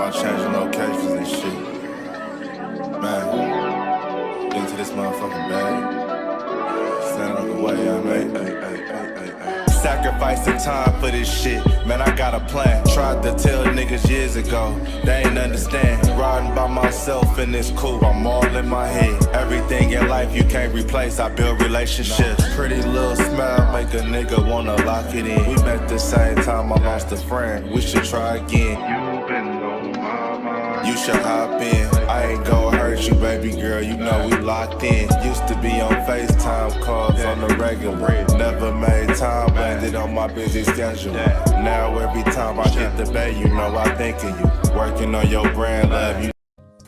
about changing locations and shit. Man, into this motherfucking bag. Stand on the way I made. Sacrificing time for this shit. Man, I got a plan. Tried to tell niggas years ago. They ain't understand. Riding by myself in this coupe. I'm all in my head. Everything in life you can't replace. I build relationships. Pretty little smile make a nigga wanna lock it in. We met the same time I lost a friend. We should try again. You been on my mind. You should hop in. I ain't gon' hurt you, baby girl. You know we locked in. Used to be on FaceTime calls on the regular. Never made time, landed on my busy schedule. Now every time I hit the bay, you know I think of you. Working on your brand, love you.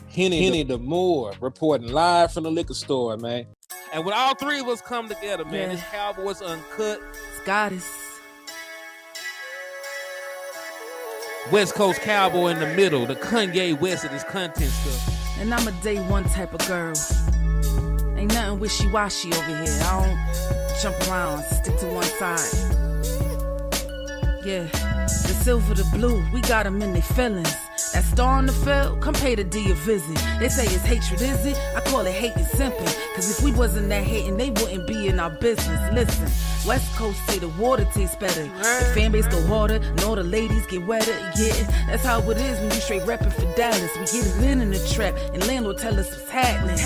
Henny the Moore reporting live from the liquor store, man. And when all three of us come together, man, it's Cowboys UnCut. It's Goddess. West Coast Cowboy in the middle, the Kanye West of this content stuff. And I'm a day one type of girl. Ain't nothing wishy-washy over here. I don't jump around, stick to one side. Yeah, the silver, the blue, we got them in their feelings. That star on the field, come pay the D a visit. They say it's hatred, is it? I call it hate and simping. Cause if we wasn't that hating, they wouldn't be in our business. Listen, West Coast say the water tastes better. The fan base go harder, and all the ladies get wetter. Yeah, that's how it is when you straight reppin' for Dallas. We get it in the trap, and landlord tell us what's happening.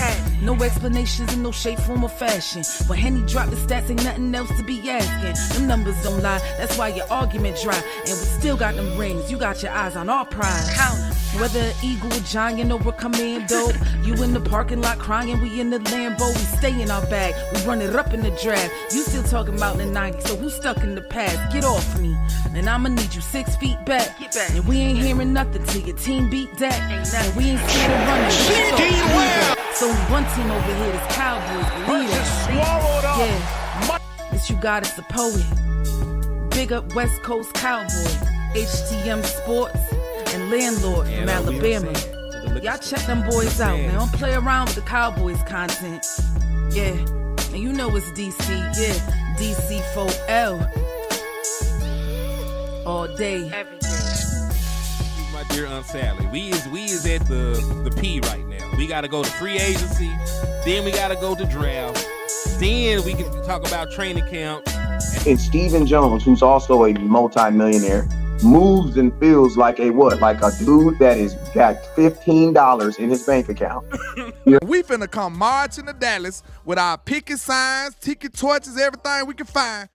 No explanations in no shape, form, or fashion. When Henny drop the stats, ain't nothing else to be asking. Them numbers don't lie, that's why your argument dry. And we still got them rings, you got your eyes on our prize. Whether an eagle, a giant, or a commando, you in the parking lot crying, we in the Lambo, we stay in our bag, we run it up in the draft. You still talking about the 90s, so who's stuck in the past? Get off me, and I'ma need you 6 feet back. And we ain't hearing nothing till your team beat that. And we ain't scared of running. So one team over here is Cowboys, believe it. Yeah, it's you got us a poet. Big up West Coast Cowboys, HTM Sports, and Landlord from Alabama. Y'all check them boys out, man. Don't play around with the Cowboys content. Yeah, and you know it's DC. Yeah, DC4L. All day. Every day. My dear Aunt Sally, we is at the P right now. We got to go to free agency. Then we got to go to draft. Then we can talk about training camp. And Stephen Jones, who's also a multi-millionaire, moves and feels like a what? Like a dude that is got $15 in his bank account. We finna come marching to Dallas with our picket signs, ticket torches, everything we can find.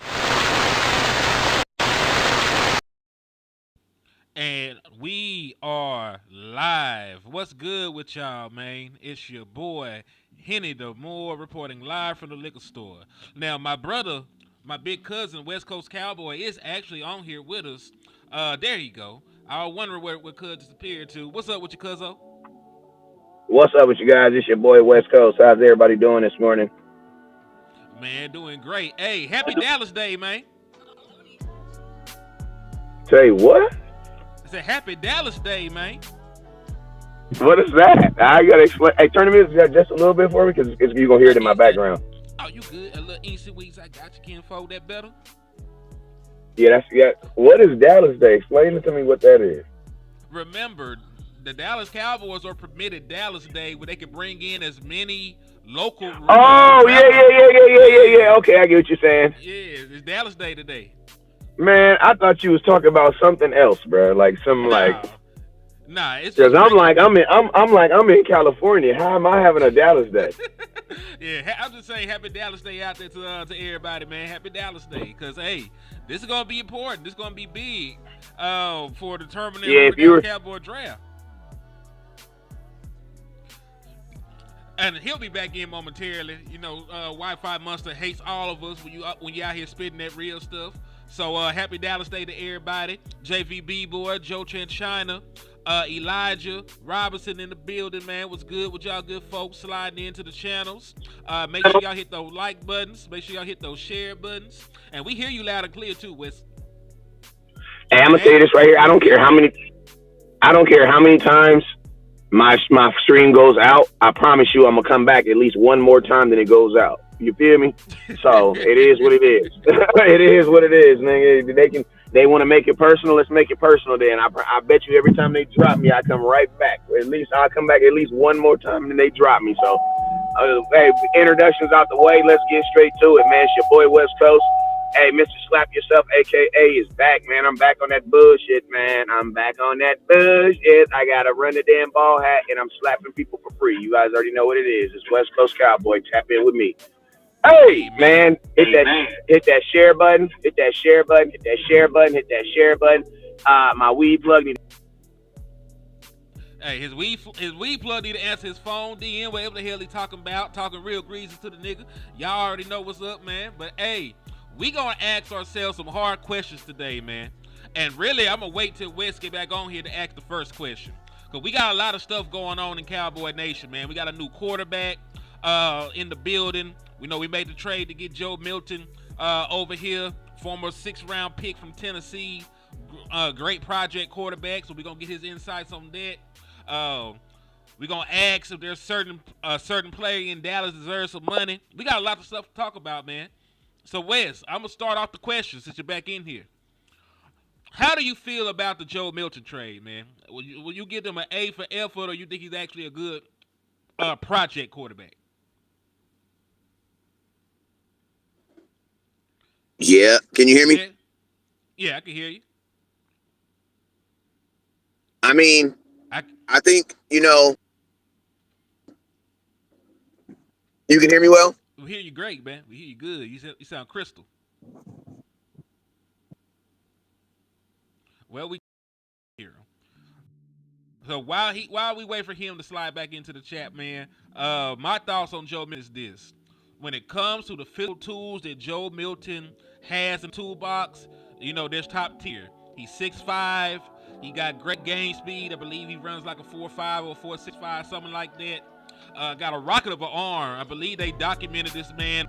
And we are live. What's good with y'all, man? It's your boy, Henny the Moore, reporting live from the liquor store. Now, my brother, my big cousin, West Coast Cowboy, is actually on here with us. There you go. I was wondering where Cuz disappeared to. What's up with you, Cuzzo? What's up with you guys? It's your boy West Coast. How's everybody doing this morning? Man, doing great. Hey, happy Dallas Day, man. Tell you what? I said happy Dallas Day, man. What is that? I gotta explain. Hey, turn the music just a little bit for me, because you're gonna hear it in my background. Oh, you good? A little easy weeks. I got you. Can't fold that better. Yeah, What is Dallas Day? Explain it to me what that is. Remember, the Dallas Cowboys are permitted Dallas Day where they can bring in as many local. Oh, yeah. Okay, I get what you're saying. Yeah, it's Dallas Day today. Man, I thought you was talking about something else, bro. Like some Nah, it's because I'm in California. How am I having a Dallas Day? Yeah, I'm just saying happy Dallas Day out there to everybody, man. Happy Dallas Day, because hey, this is gonna be important. This is gonna be big for determining the Cowboy draft. And he'll be back in momentarily. You know, Wi-Fi Monster hates all of us when you out here spitting that real stuff. So happy Dallas Day to everybody. JVB boy, Joe China. Elijah Robinson in the building, man. What's good with y'all good folks sliding into the channels? Make sure y'all hit those like buttons. Make sure y'all hit those share buttons. And we hear you loud and clear too, Wes. Hey, I'm gonna say this right here. I don't care how many times my stream goes out. I promise you, I'm gonna come back at least one more time than it goes out. You feel me? So it is what it is. It is what it is, man. They want to make it personal. Let's make it personal. Then I bet you every time they drop me, I come right back. Or at least I'll come back at least one more time, and they drop me. So, hey, introductions out the way. Let's get straight to it, man. It's your boy West Coast. Hey, Mr. Slap Yourself, a.k.a. is back, man. I'm back on that bullshit, man. I'm back on that bullshit. I got to run the damn ball hat, and I'm slapping people for free. You guys already know what it is. It's West Coast Cowboy. Tap in with me. Hey, man. Hit that share button. Hit that share button. Hit that share button. Hit that share button. My weed plug need. Hey, his weed plug need to answer his phone, DM, whatever the hell he talking about, talking real greasy to the nigga. Y'all already know what's up, man. But, hey, we gonna ask ourselves some hard questions today, man. And really, I'm gonna wait till Wes get back on here to ask the first question. Because we got a lot of stuff going on in Cowboy Nation, man. We got a new quarterback in the building. We know we made the trade to get Joe Milton over here, former 6th-round pick from Tennessee. Great project quarterback, so we're going to get his insights on that. We're going to ask if there's a certain player in Dallas deserves some money. We got a lot of stuff to talk about, man. So, Wes, I'm going to start off the questions since you're back in here. How do you feel about the Joe Milton trade, man? Will you give them an A for effort, or you think he's actually a good project quarterback? Yeah, can you hear me? Yeah, I can hear you. I mean, I think, you can hear me well? We hear you great, man. We hear you good. You sound crystal. Well, we hear him. So while we wait for him to slide back into the chat, man, my thoughts on Joe Milton is this. When it comes to the physical tools that Joe Milton has in the toolbox, there's top tier. He's 6'5". He got great game speed. I believe he runs like a 4.5 or 4.65, something like that. Got a rocket of an arm. I believe they documented this man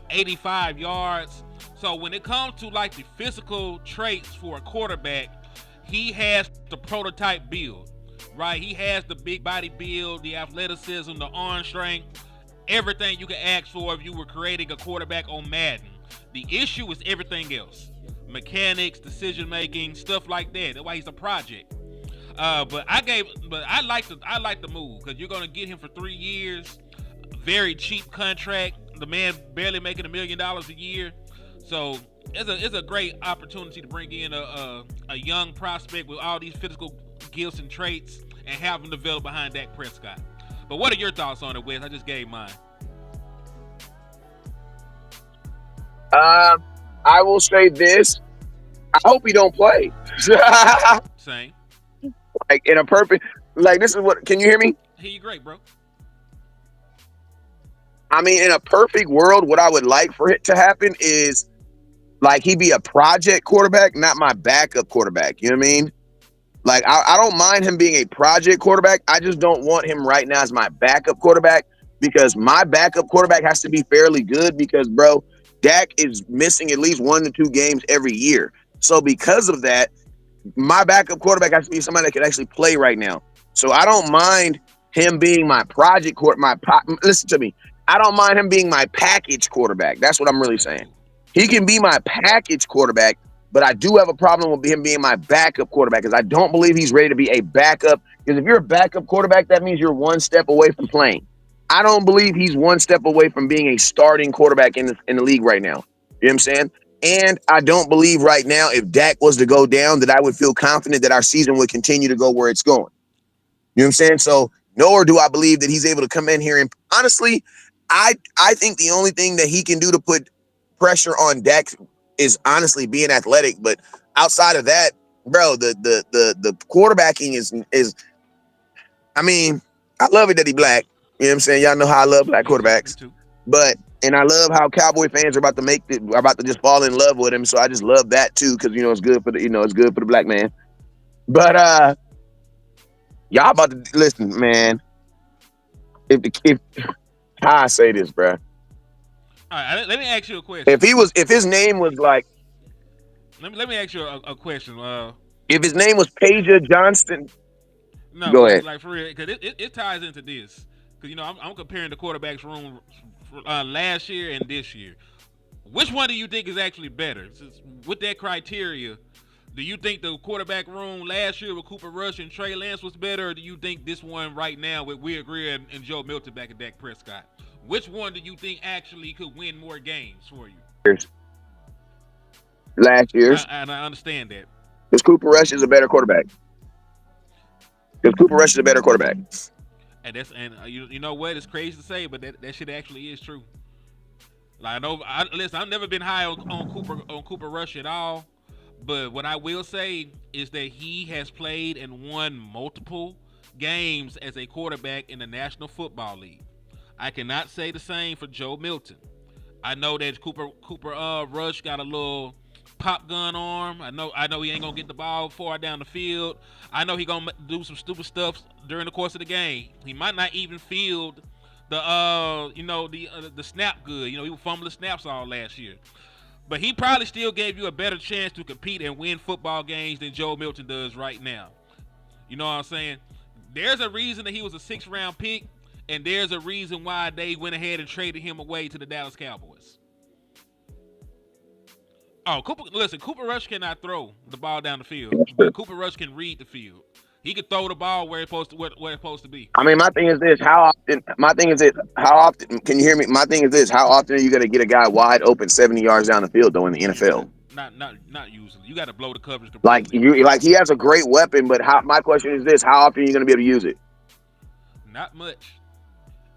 85 yards. So when it comes to like the physical traits for a quarterback, he has the prototype build, right? He has the big body build, the athleticism, the arm strength, everything you can ask for if you were creating a quarterback on Madden. The issue is everything else. Mechanics, decision making, stuff like that. That's why he's a project. But I like the move because you're gonna get him for 3 years, very cheap contract. The man barely making $1 million a year, so it's a great opportunity to bring in a young prospect with all these physical gifts and traits and have him develop behind Dak Prescott. But what are your thoughts on it, Wes? I just gave mine. I will say this. I hope he don't play. Same. Like in a perfect, like this is what, can you hear me? Hear you great, bro. I mean, in a perfect world, what I would like for it to happen is like he be a project quarterback, not my backup quarterback. You know what I mean? Like I don't mind him being a project quarterback. I just don't want him right now as my backup quarterback because my backup quarterback has to be fairly good because, bro, Dak is missing at least 1 to 2 games every year. So because of that, my backup quarterback has to be somebody that can actually play right now. So I don't mind him being my project quarterback. Listen to me. I don't mind him being my package quarterback. That's what I'm really saying. He can be my package quarterback, but I do have a problem with him being my backup quarterback because I don't believe he's ready to be a backup. Because if you're a backup quarterback, that means you're 1 step away from playing. I don't believe he's 1 step away from being a starting quarterback in the league right now. You know what I'm saying? And I don't believe right now if Dak was to go down that I would feel confident that our season would continue to go where it's going. You know what I'm saying? So nor do I believe that he's able to come in here and honestly, I think the only thing that he can do to put pressure on Dak is honestly being athletic. But outside of that, bro, the quarterbacking is I mean, I love it that he black. You know what I'm saying? Y'all know how I love black quarterbacks. But and I love how Cowboy fans are about to just fall in love with him. So I just love that too, because it's good for the black man. But y'all about to listen, man. If how I say this, bro. All right, let me ask you a question. If his name was like, let me ask you a question. If his name was Paja Johnston, no, go ahead. Like for real, because it ties into this. Because I'm comparing the quarterbacks room last year and this year. Which one do you think is actually better? With that criteria, do you think the quarterback room last year with Cooper Rush and Trey Lance was better, or do you think this one right now with Will Greer and Joe Milton back at Dak Prescott? Which one do you think actually could win more games for you? Last year's. I understand that. Because Cooper Rush is a better quarterback. And you know what? It's crazy to say, but that shit actually is true. Like listen, I've never been high on Cooper Rush at all. But what I will say is that he has played and won multiple games as a quarterback in the National Football League. I cannot say the same for Joe Milton. I know that Cooper Rush got a little pop gun arm. I know he ain't gonna get the ball far down the field. I know he gonna do some stupid stuff during the course of the game. He might not even field the snap good. He was fumbling snaps all last year. But he probably still gave you a better chance to compete and win football games than Joe Milton does right now. You know what I'm saying? There's a reason that he was a 6th round pick, and there's a reason why they went ahead and traded him away to the Dallas Cowboys. Oh, Cooper Rush cannot throw the ball down the field, but Cooper Rush can read the field. He can throw the ball where it's supposed to be. I mean, my thing is this: how often? Can you hear me? My thing is this: how often are you going to get a guy wide open 70 yards down the field though in the NFL? Not usually. You got to blow the coverage completely. Like he has a great weapon, but my question is this: how often are you going to be able to use it? Not much.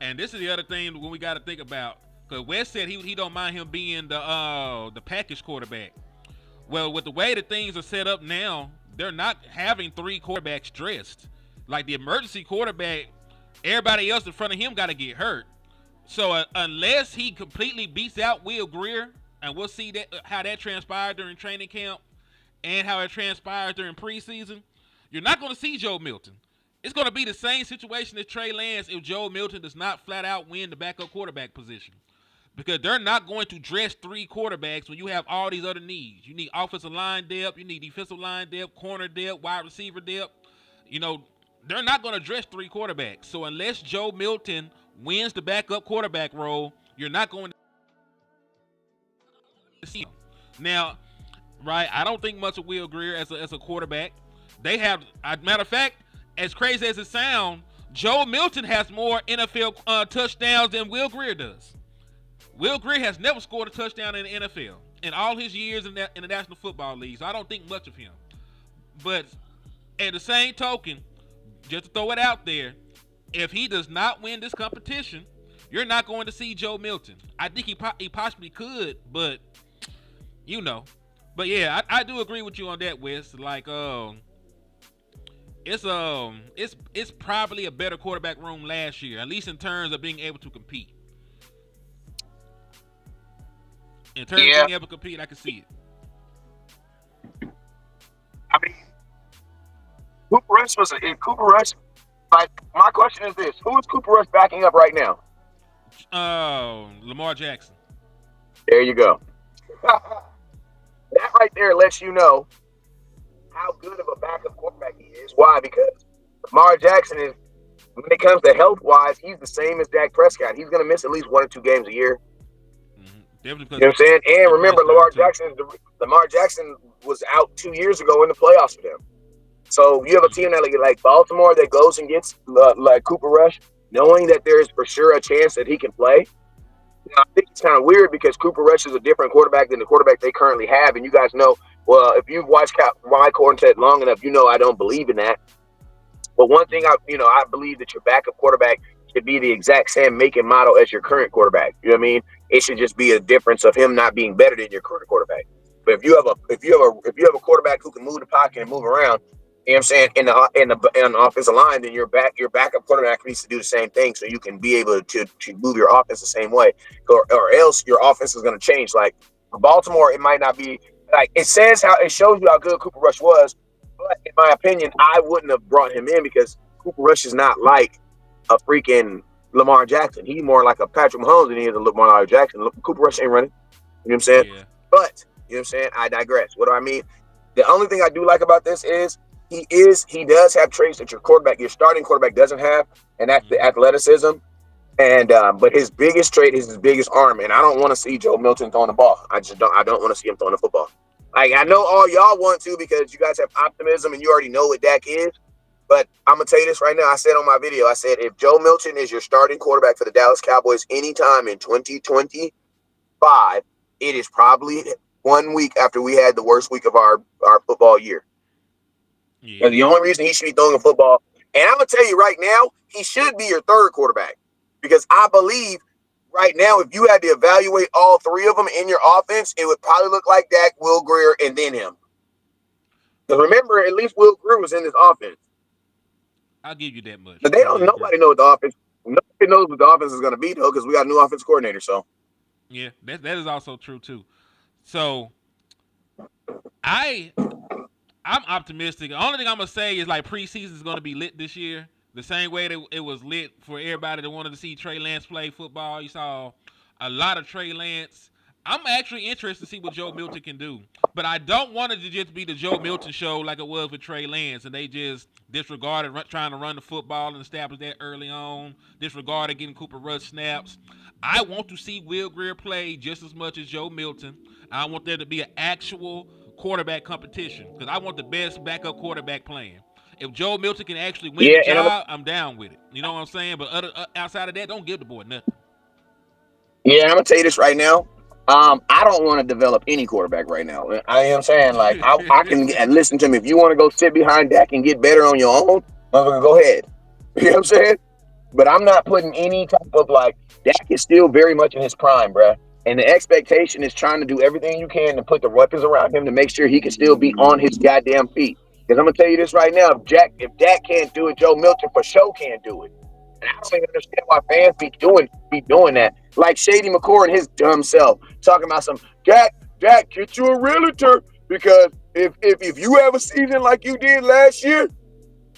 And this is the other thing when we got to think about, because Wes said he don't mind him being the package quarterback. Well, with the way that things are set up now, they're not having 3 quarterbacks dressed. Like the emergency quarterback, everybody else in front of him got to get hurt. So unless he completely beats out Will Greer, and we'll see how that transpired during training camp and how it transpired during preseason, you're not going to see Joe Milton. It's going to be the same situation as Trey Lance if Joe Milton does not flat out win the backup quarterback position. Because they're not going to dress 3 quarterbacks when you have all these other needs. You need offensive line depth, you need defensive line depth, corner depth, wide receiver depth. They're not going to dress 3 quarterbacks. So unless Joe Milton wins the backup quarterback role, you're not going to see him. Now, right, I don't think much of Will Greer as a quarterback. They have, matter of fact, as crazy as it sounds, Joe Milton has more NFL touchdowns than Will Greer does. Will Greer has never scored a touchdown in the NFL in all his years in the National Football League, so I don't think much of him. But at the same token, just to throw it out there, if he does not win this competition, you're not going to see Joe Milton. I think he possibly could, but But yeah, I do agree with you on that, Wes. Like, it's probably a better quarterback room last year, at least in terms of being able to compete. In terms of being able to compete, I can see it. I mean, Cooper Rush. Like, my question is this: who is Cooper Rush backing up right now? Lamar Jackson. There you go. That right there lets you know how good of a backup quarterback he is. Why? Because Lamar Jackson is, when it comes to health-wise, he's the same as Dak Prescott. He's going to miss at least 1 or 2 games a year. You know what I'm saying? And remember, Lamar Jackson was out 2 years ago in the playoffs for them. So you have a team like Baltimore that goes and gets like Cooper Rush, knowing that there is for sure a chance that he can play. Now, I think it's kind of weird because Cooper Rush is a different quarterback than the quarterback they currently have. And you guys know, well, if you've watched my quartet long enough, you know I don't believe in that. But one thing I believe that your backup quarterback should be the exact same make and model as your current quarterback. You know what I mean? It should just be a difference of him not being better than your current quarterback. But if you have a quarterback who can move the pocket and move around, you know what I'm saying, in the offensive line, then your backup quarterback needs to do the same thing so you can be able to move your offense the same way, or else your offense is going to change. Like Baltimore, it might not be like it shows you how good Cooper Rush was, but in my opinion, I wouldn't have brought him in because Cooper Rush is not like a freaking Lamar Jackson. He's more like a Patrick Mahomes than he is a Lamar Jackson. Cooper Rush ain't running. You know what I'm saying? Yeah. But you know what I'm saying? I digress. What do I mean? The only thing I do like about this is he does have traits that your starting quarterback doesn't have, and that's the athleticism. And but his biggest trait is his biggest arm, and I don't want to see Joe Milton throwing the ball. I don't want to see him throwing the football. Like, I know all y'all want to because you guys have optimism and you already know what Dak is. But I'm gonna tell you this right now. I said on my video, I said if Joe Milton is your starting quarterback for the Dallas Cowboys anytime in 2025, it is probably 1 week after we had the worst week of our football year. Yeah. The only reason he should be throwing a football, and I'm gonna tell you right now, he should be your third quarterback. Because I believe right now, if you had to evaluate all three of them in your offense, it would probably look like Dak, Will Grier, and then him. Because remember, at least Will Grier was in this offense. I'll give you that much. But they don't. Nobody knows what the offense. Nobody knows what the offense is going to be though, because we got a new offense coordinator. So yeah, that is also true too. So I'm optimistic. The only thing I'm gonna say is like preseason is going to be lit this year. The same way that it was lit for everybody that wanted to see Trey Lance play football. You saw a lot of Trey Lance. I'm actually interested to see what Joe Milton can do. But I don't want it to just be the Joe Milton show like it was with Trey Lance. And they just disregarded trying to run the football and establish that early on. Disregarded getting Cooper Rush snaps. I want to see Will Grier play just as much as Joe Milton. I want there to be an actual quarterback competition. Because I want the best backup quarterback playing. If Joe Milton can actually win the job, I'm down with it. You know what I'm saying? But outside of that, don't give the boy nothing. yeah, I'm gonna tell you this right now. I don't want to develop any quarterback right now. I am saying, like, I can listen to me. If you want to go sit behind Dak and get better on your own, go ahead. You know what I'm saying? But I'm not putting any type of, like, Dak is still very much in his prime, bruh. And the expectation is trying to do everything you can to put the weapons around him to make sure he can still be on his goddamn feet. Because I'm gonna tell you this right now: if Dak can't do it, Joe Milton for sure can't do it. And I don't even understand why fans be doing that. Like Shady McCord and his dumb self talking about some Dak, get you a realtor because if you have a season like you did last year,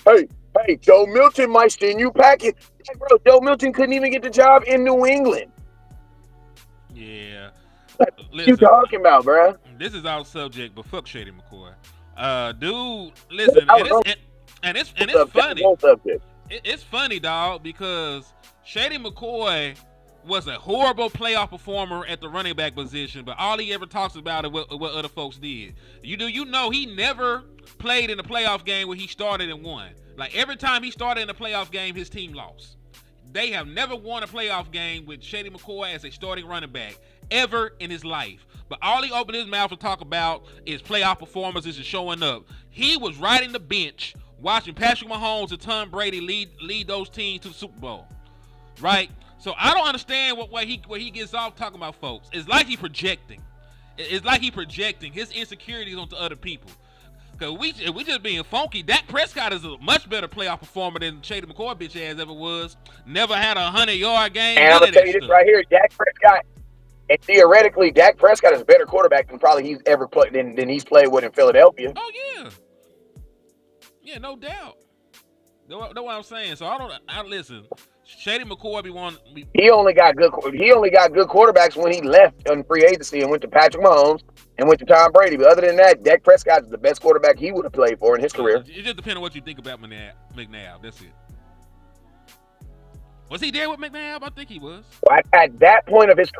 hey, Joe Milton might send you packing. Like, bro, Joe Milton couldn't even get the job in New England. Yeah. What you talking about, bro? This is our subject, but fuck Shady McCoy. Dude, listen, and it's funny. It's funny, dog, because Shady McCoy was a horrible playoff performer at the running back position, but all he ever talks about is what other folks did. You know he never played in a playoff game where he started and won. Like every time he started in a playoff game, his team lost. They have never won a playoff game with Shady McCoy as a starting running back ever in his life. But all he opened his mouth to talk about is playoff performances and showing up. He was riding the bench watching Patrick Mahomes and Tom Brady lead those teams to the Super Bowl, right? So I don't understand where he gets off talking about folks. It's like he projecting. It's like he projecting his insecurities onto other people. Because we just being funky. Dak Prescott is a much better playoff performer than Shady McCoy bitch ass ever was. Never had a 100-yard game. And I'm going to tell you this right here. Dak Prescott, and theoretically, Dak Prescott is a better quarterback than probably he's ever played than he's played with in Philadelphia. Oh, yeah. Yeah, no doubt. That's what I'm saying. So I listen. Shady McCoy He only got good quarterbacks when he left on free agency and went to Patrick Mahomes and went to Tom Brady. But other than that, Dak Prescott is the best quarterback he would have played for in his career. It just depends on what you think about McNabb. That's it. Was he there with McNabb? I think he was. Well, at that point of his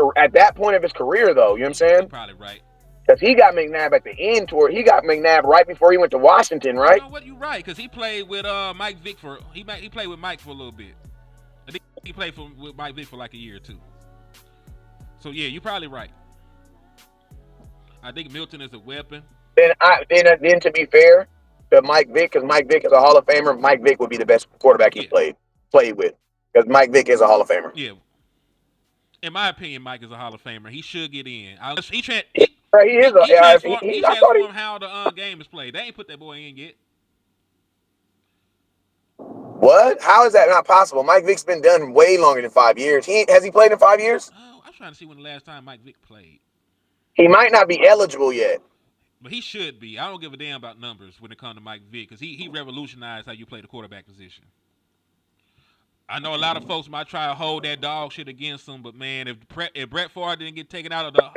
career, though, you know what I'm saying? You're probably right. Because he got McNabb at the end he got McNabb right before he went to Washington, right? You know what? You're right, because he played with Mike Vick he played with Mike for a little bit. I think he played with Mike Vick for like a year or two. So yeah, you're probably right. I think Milton is a weapon. Then to be fair to Mike Vick, because Mike Vick is a Hall of Famer, Mike Vick would be the best quarterback he played with. Because Mike Vick is a Hall of Famer. Yeah. In my opinion, Mike is a Hall of Famer. He should get in. He transformed how the game is played. They ain't put that boy in yet. What? How is that not possible? Mike Vick's been done way longer than 5 years. Has he played in 5 years? Oh, I'm trying to see when the last time Mike Vick played. He might not be eligible yet. But he should be. I don't give a damn about numbers when it comes to Mike Vick because he revolutionized how you play the quarterback position. I know a lot of folks might try to hold that dog shit against him, but man, if Brett Favre didn't get taken out of the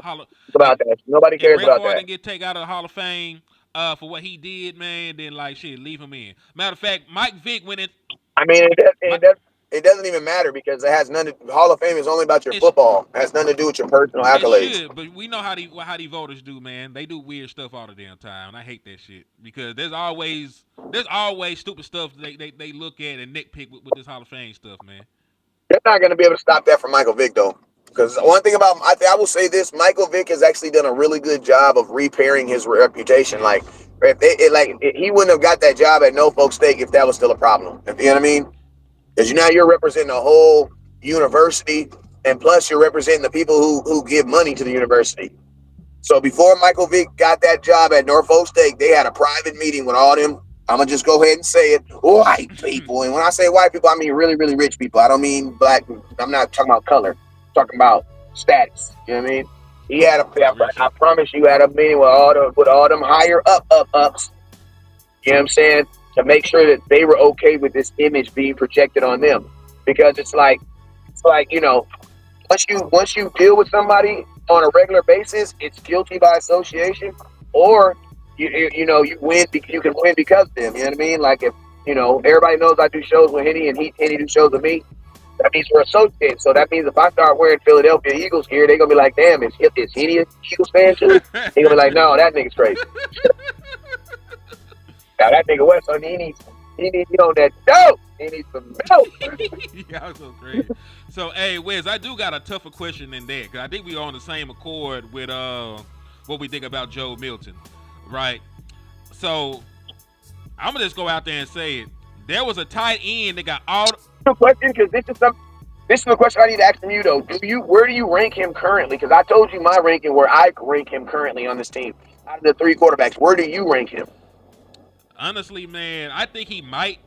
nobody cares about that. Brett Favre didn't get taken out of the Hall of Fame for what he did, man, then like shit, leave him in. Matter of fact, Mike Vick went in. I mean, it doesn't even matter because it has nothing. Hall of Fame is only about your football. It has nothing to do with your personal accolades. It should, but we know how these voters do, man. They do weird stuff all the damn time, and I hate that shit because there's always stupid stuff they look at and nitpick with this Hall of Fame stuff, man. They're not going to be able to stop that from Michael Vick, though. Because one thing about I will say this: Michael Vick has actually done a really good job of repairing his reputation. Like, he wouldn't have got that job at Norfolk State if that was still a problem. You know what I mean? Because now you're representing a whole university, and plus you're representing the people who give money to the university. So before Michael Vick got that job at Norfolk State, they had a private meeting with all them. I'm going to just go ahead and say it. White people. And when I say white people, I mean really, really rich people. I don't mean black. I'm not talking about color. I'm talking about status. You know what I mean? He had I promise you, had a meeting with all them higher ups. You know what I'm saying? To make sure that they were okay with this image being projected on them. Because it's like, you know, once you deal with somebody on a regular basis, it's guilty by association, or you win. You can win because of them. You know what I mean? Like if everybody knows I do shows with Henny and Henny do shows with me. That means we're associated. So that means if I start wearing Philadelphia Eagles gear, they're gonna be like, "Damn, is Henny an Eagles fan too?" They're gonna be like, "No, that nigga's crazy." Now that nigga West, he needs that dope. He needs some dope. Y'all so crazy. So, hey, Wes, I do got a tougher question than that because I think we are on the same accord with what we think about Joe Milton, right? So, I'm gonna just go out there and say it. There was a tight end that got all. Question, because this is the question I need to ask from you though. Where do you rank him currently? Because I told you my ranking where I rank him currently on this team. Out of the 3 quarterbacks, where do you rank him? Honestly, man, I think he might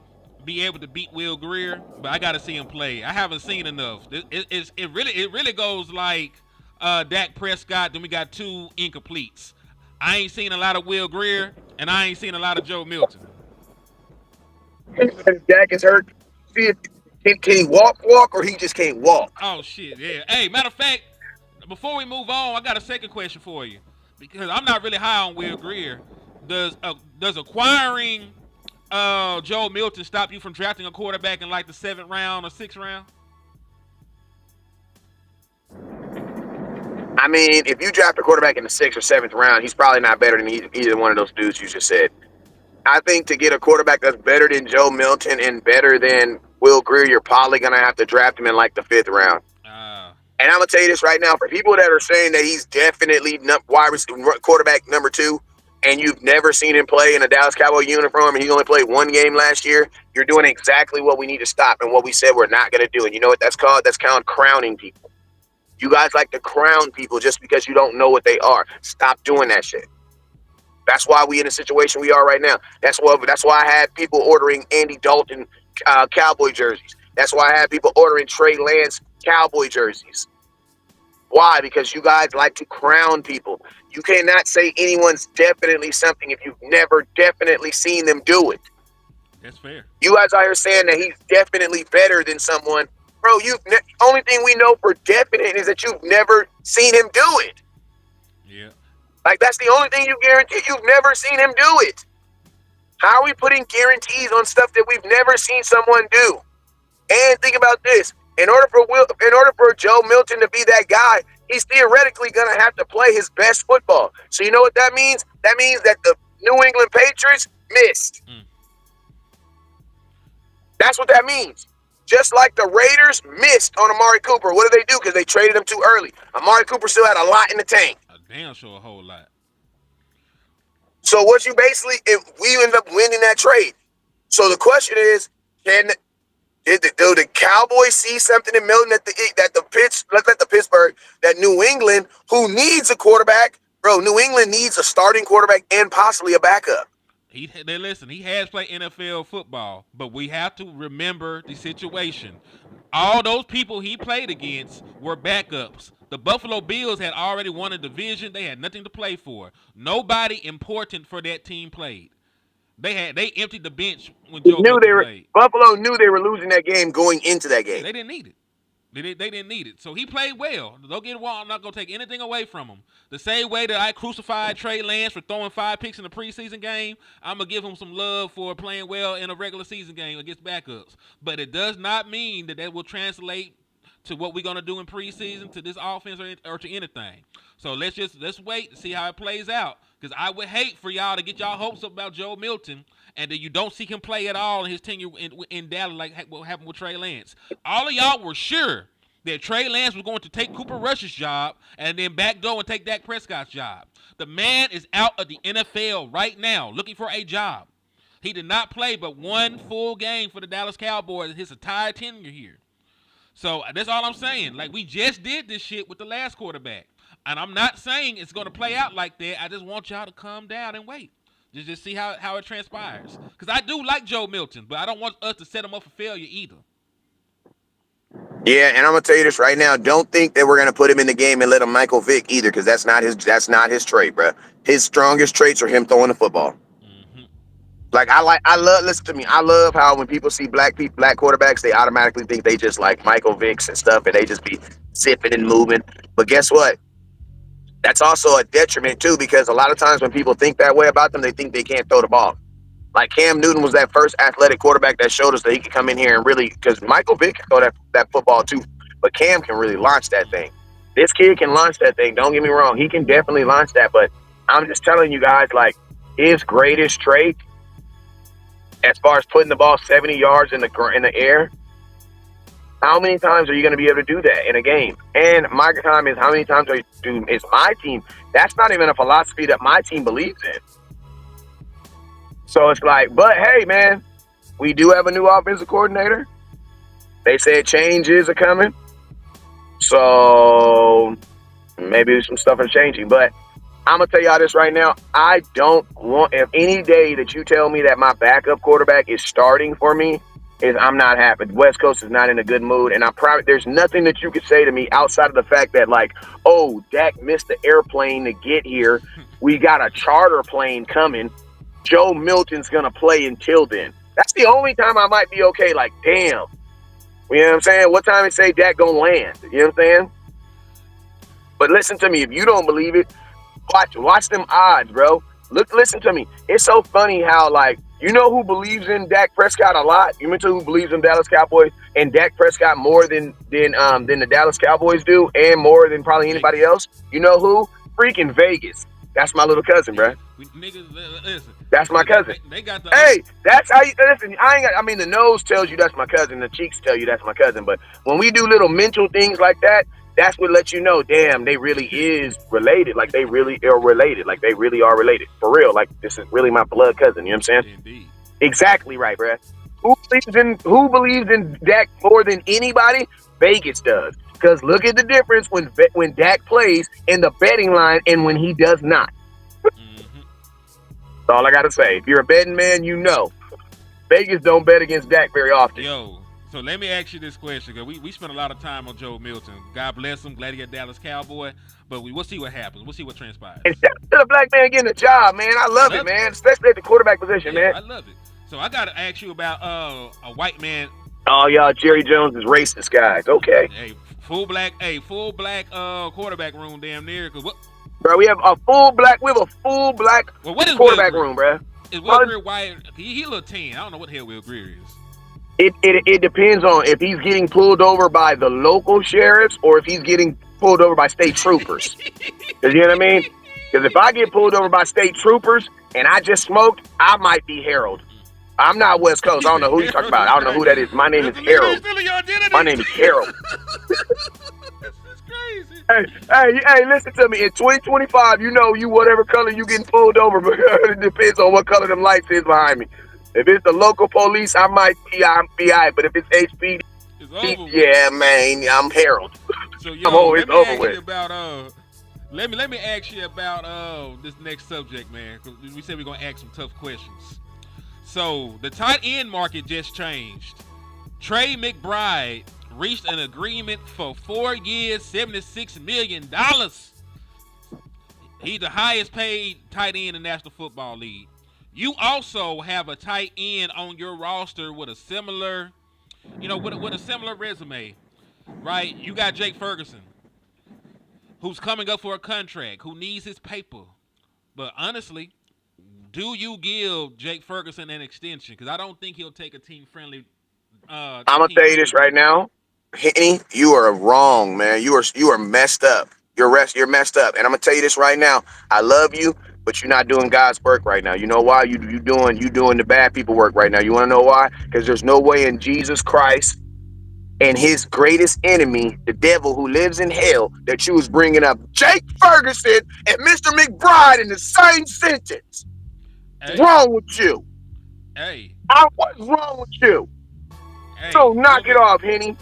be able to beat Will Grier, but I got to see him play. I haven't seen enough. It really goes like Dak Prescott. Then we got 2 incompletes. I ain't seen a lot of Will Grier, and I ain't seen a lot of Joe Milton. Dak is hurt. Can he walk, or he just can't walk? Oh shit, yeah. Hey, matter of fact, before we move on, I got a second question for you because I'm not really high on Will Grier. Does acquiring Joe Milton stop you from drafting a quarterback in like the 7th round or 6th round? I mean, if you draft a quarterback in the 6th or 7th round, he's probably not better than either one of those dudes you just said. I think to get a quarterback that's better than Joe Milton and better than Will Grier, you're probably going to have to draft him in like the 5th round. And I'm going to tell you this right now, for people that are saying that he's definitely quarterback number 2, and you've never seen him play in a Dallas Cowboy uniform, and he only played 1 game last year, you're doing exactly what we need to stop and what we said we're not going to do. And you know what that's called? That's called crowning people. You guys like to crown people just because you don't know what they are. Stop doing that shit. That's why we in the situation we are right now. That's why I had people ordering Andy Dalton Cowboy jerseys. That's why I had people ordering Trey Lance Cowboy jerseys. Why? Because you guys like to crown people. You cannot say anyone's definitely something if you've never definitely seen them do it. That's fair. You guys out here saying that he's definitely better than someone. Bro, only thing we know for definite is that you've never seen him do it. Yeah. Like, that's the only thing you guarantee. You've never seen him do it. How are we putting guarantees on stuff that we've never seen someone do? And think about this. In order for Joe Milton to be that guy, he's theoretically going to have to play his best football. So you know what that means? That means that the New England Patriots missed. That's what that means. Just like the Raiders missed on Amari Cooper. What did they do? Because they traded him too early. Amari Cooper still had a lot in the tank. Damn sure a whole lot. So what you basically, we end up winning that trade. So the question is, do the Cowboys see something in Milton that New England, who needs a quarterback, bro? New England needs a starting quarterback and possibly a backup. He has played NFL football, but we have to remember the situation. All those people he played against were backups. The Buffalo Bills had already won a division. They had nothing to play for. Nobody important for that team played. They emptied the bench when Joe Milton played. Buffalo knew they were losing that game going into that game. They didn't need it. They didn't need it. So he played well. Don't get it wrong. I'm not going to take anything away from him. The same way that I crucified Trey Lance for throwing 5 picks in the preseason game, I'm going to give him some love for playing well in a regular season game against backups. But it does not mean that will translate to what we're going to do in preseason, to this offense, or to anything. So let's wait to see how it plays out. Because I would hate for y'all to get y'all hopes up about Joe Milton and that you don't see him play at all in his tenure in Dallas like what happened with Trey Lance. All of y'all were sure that Trey Lance was going to take Cooper Rush's job and then backdoor and take Dak Prescott's job. The man is out of the NFL right now looking for a job. He did not play but one full game for the Dallas Cowboys in his entire tenure here. So that's all I'm saying. Like, we just did this shit with the last quarterback. And I'm not saying it's going to play out like that. I just want y'all to calm down and wait. Just see how it transpires. Because I do like Joe Milton, but I don't want us to set him up for failure either. Yeah, and I'm gonna tell you this right now. Don't think that we're gonna put him in the game and let him Michael Vick either, because that's not his trait, bro. His strongest traits are him throwing the football. Mm-hmm. Listen to me. I love how when people see black quarterbacks, they automatically think they just like Michael Vicks and stuff, and they just be zipping and moving. But guess what? That's also a detriment too, because a lot of times when people think that way about them, they think they can't throw the ball. Like Cam Newton was that first athletic quarterback that showed us that he could come in here and really, because Michael Vick can throw that football too, but Cam can really launch that thing. This kid can launch that thing. Don't get me wrong. He can definitely launch that, but I'm just telling you guys, like, his greatest trait as far as putting the ball 70 yards in the air, how many times are you going to be able to do that in a game? And my time is, how many times is my team? That's not even a philosophy that my team believes in. So it's like, but hey, man, we do have a new offensive coordinator. They said change is coming. So maybe some stuff is changing. But I'm going to tell y'all this right now. I don't want, if any day that you tell me that my backup quarterback is starting for me, I'm not happy. West Coast is not in a good mood. And there's nothing that you could say to me outside of the fact that, like, oh, Dak missed the airplane to get here. We got a charter plane coming. Joe Milton's going to play until then. That's the only time I might be okay. Like, damn. You know what I'm saying? What time they say Dak going to land? You know what I'm saying? But listen to me. If you don't believe it, watch them odds, bro. Listen to me. It's so funny how, like, you know who believes in Dak Prescott a lot? You mentioned who believes in Dallas Cowboys and Dak Prescott more than the Dallas Cowboys do, and more than probably anybody else? You know who? Freaking Vegas. That's my little cousin, bro. Listen. That's my cousin. They got the. Hey, that's how you listen. I mean, the nose tells you that's my cousin. The cheeks tell you that's my cousin. But when we do little mental things like that, that's what lets you know, damn, they really is related. Like, they really are related. Like, they really are related. For real. Like, this is really my blood cousin. You know what I'm saying? Indeed. Exactly right, bro. Who believes in Dak more than anybody? Vegas does. Because look at the difference when Dak plays in the betting line and when he does not. Mm-hmm. That's all I got to say. If you're a betting man, you know. Vegas don't bet against Dak very often. Yo, so let me ask you this question, because we spent a lot of time on Joe Milton. God bless him. Glad he got Dallas Cowboy. But we'll see what happens. We'll see what transpires. And shout out to the black man getting a job, man. I love it, man. Especially at the quarterback position, man. I love it. So I got to ask you about a white man. Oh, y'all, Jerry Jones is racist, guys. Okay. Hey, full black quarterback room damn near. Cause what? Bro, we have a full black What is quarterback room, bro. Is Will Greer white? He a little 10. I don't know what the hell Will Greer is. It depends on if he's getting pulled over by the local sheriffs or if he's getting pulled over by state troopers. You know what I mean? Because if I get pulled over by state troopers and I just smoked, I might be Harold. I'm not West Coast. I don't know who you're talking about. I don't know who that is. My name is Harold. My name is Harold. That's crazy. Hey, listen to me. In 2025, you know you whatever color you getting pulled over, but it depends on what color them lights is behind me. If it's the local police, I might be FBI, but if it's HPD, yeah, man, I'm Harold. So, yo, I'm always over with. Let me ask you about this next subject, man. 'Cause we said we're gonna ask some tough questions. So the tight end market just changed. Trey McBride reached an agreement for 4 years, $76 million. He's the highest paid tight end in the National Football League. You also have a tight end on your roster with a similar, with a similar resume. right? You got Jake Ferguson, who's coming up for a contract, who needs his paper. But honestly, do you give Jake Ferguson an extension? Because I don't think he'll take a team-friendly. I'm gonna tell you this right now, Henny, you are wrong, man. You are messed up. You're messed up. And I'm gonna tell you this right now. I love you, but you're not doing God's work right now. You know why? You doing the bad people work right now. You want to know why? Because there's no way in Jesus Christ and his greatest enemy, the devil who lives in hell, that you was bringing up Jake Ferguson and Mr. McBride in the same sentence. What's wrong with you? What's wrong with you? So knock it off, Henny.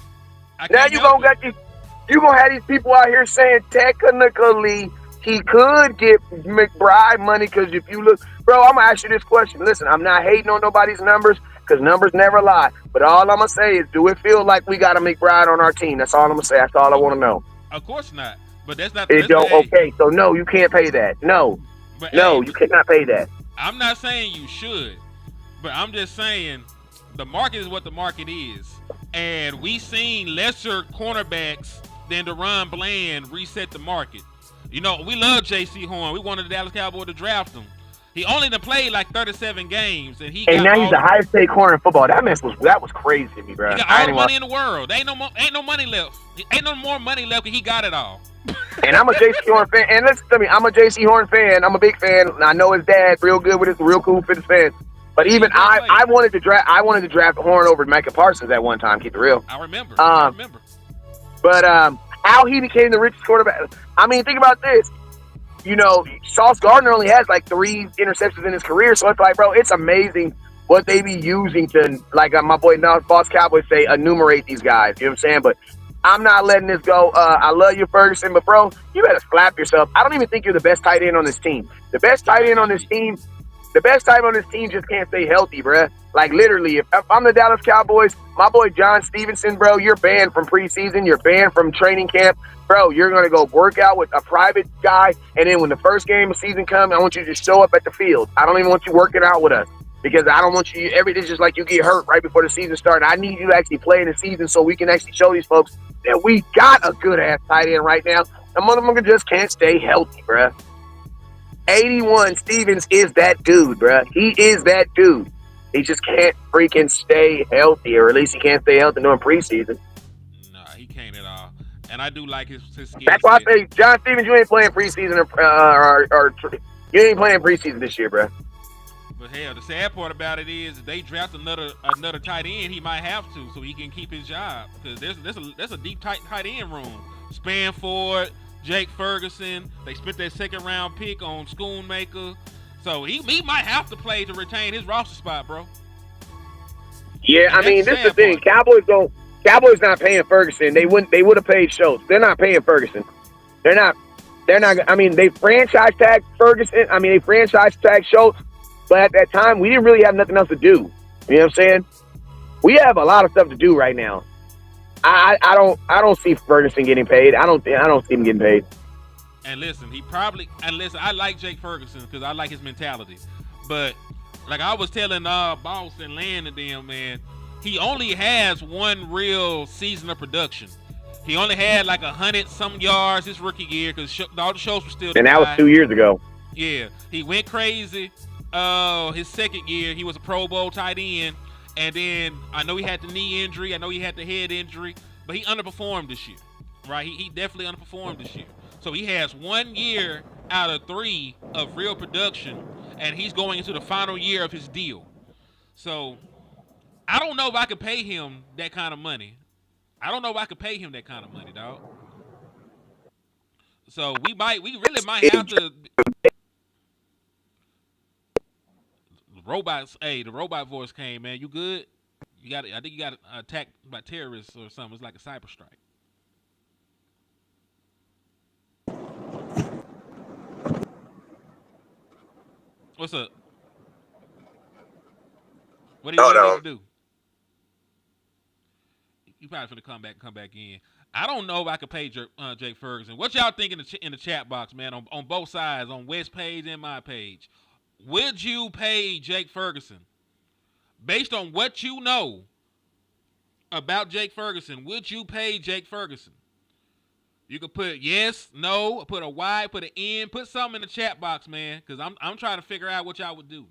Now you gonna have these people out here saying technically he could get McBride money, because if you look, bro, I'm gonna ask you this question. Listen, I'm not hating on nobody's numbers, because numbers never lie. But all I'm gonna say is, do it feel like we got a McBride on our team? That's all I'm gonna say. That's all I want to know. Of course not. But that's not. It don't. Okay, so no, you can't pay that. No, you cannot pay that. I'm not saying you should, but I'm just saying the market is what the market is, and we seen lesser cornerbacks than Deron Bland reset the market. You know, we love J.C. Horn. We wanted the Dallas Cowboys to draft him. He only played like 37 games, and now he's the highest paid corner in football. That was crazy to me, bro. He got all the money in the world. There ain't no money left. Ain't no more money left, because he got it all. And I'm a J.C. Horn fan. And listen to me, I'm a J.C. Horn fan. I'm a big fan. I know his dad real good with his real cool for his fans. But even I wanted to draft Horn over Micah Parsons at one time. Keep it real. I remember. But how he became the richest quarterback. I mean, think about this. You know, Sauce Gardner only has like 3 interceptions in his career. So it's like, bro, it's amazing what they be using to, like my boy Boss Cowboys say, enumerate these guys. You know what I'm saying? But I'm not letting this go. I love you, Ferguson, but bro, you better slap yourself. I don't even think you're the best tight end on this team. The best tight end on this team just can't stay healthy, bruh. Like, literally, if I'm the Dallas Cowboys, my boy John Stevenson, bro, you're banned from preseason. You're banned from training camp. Bro, you're going to go work out with a private guy, and then when the first game of season comes, I want you to just show up at the field. I don't even want you working out with us, because I don't want you, everything's just like you get hurt right before the season starts. I need you to actually play in the season so we can actually show these folks that we got a good-ass tight end right now. The motherfucker just can't stay healthy, bruh. 81 Stevens is that dude, bruh. He is that dude. He just can't freaking stay healthy, or at least he can't stay healthy during preseason. Nah, he can't at all. And I do like his skill. That's why I say, John Stevens, you ain't playing preseason, or you ain't playing preseason this year, bruh. But hell, the sad part about it is, if they draft another tight end, he might have to, so he can keep his job. Because there's a deep tight end room. Spanford, Jake Ferguson. They spent their second round pick on Schoonmaker. So he might have to play to retain his roster spot, bro. Yeah, I mean, this is the thing. Cowboys not paying Ferguson. They would have paid Schultz. They're not paying Ferguson. They're not. I mean, they franchise tag Ferguson. I mean, they franchise tag Schultz. But at that time, we didn't really have nothing else to do. You know what I'm saying? We have a lot of stuff to do right now. I don't see Ferguson getting paid. I don't see him getting paid. And listen, I like Jake Ferguson because I like his mentality. But like I was telling Boss and Land and them, man, he only has one real season of production. He only had like 100-some yards his rookie year because all the shows were still. And that was 2 years ago. Yeah, he went crazy. His second year, he was a Pro Bowl tight end. And then I know he had the knee injury. I know he had the head injury. But he underperformed this year, right? He definitely underperformed this year. So he has 1 year out of 3 of real production, and he's going into the final year of his deal. So I don't know if I could pay him that kind of money. Dog. So we really might have to. The robot voice came, man. You good? I think you got attacked by terrorists or something. It's like a cyber strike. What's up? What do you want to do? You probably finna come back in. I don't know if I could pay Jake Ferguson. What y'all think in the chat box, man? On both sides, on West's page and my page. Would you pay Jake Ferguson based on what you know about Jake Ferguson. Would you pay Jake Ferguson? You can put yes, no, put a Y, put an N, put something in the chat box, man, because I'm trying to figure out what y'all would do.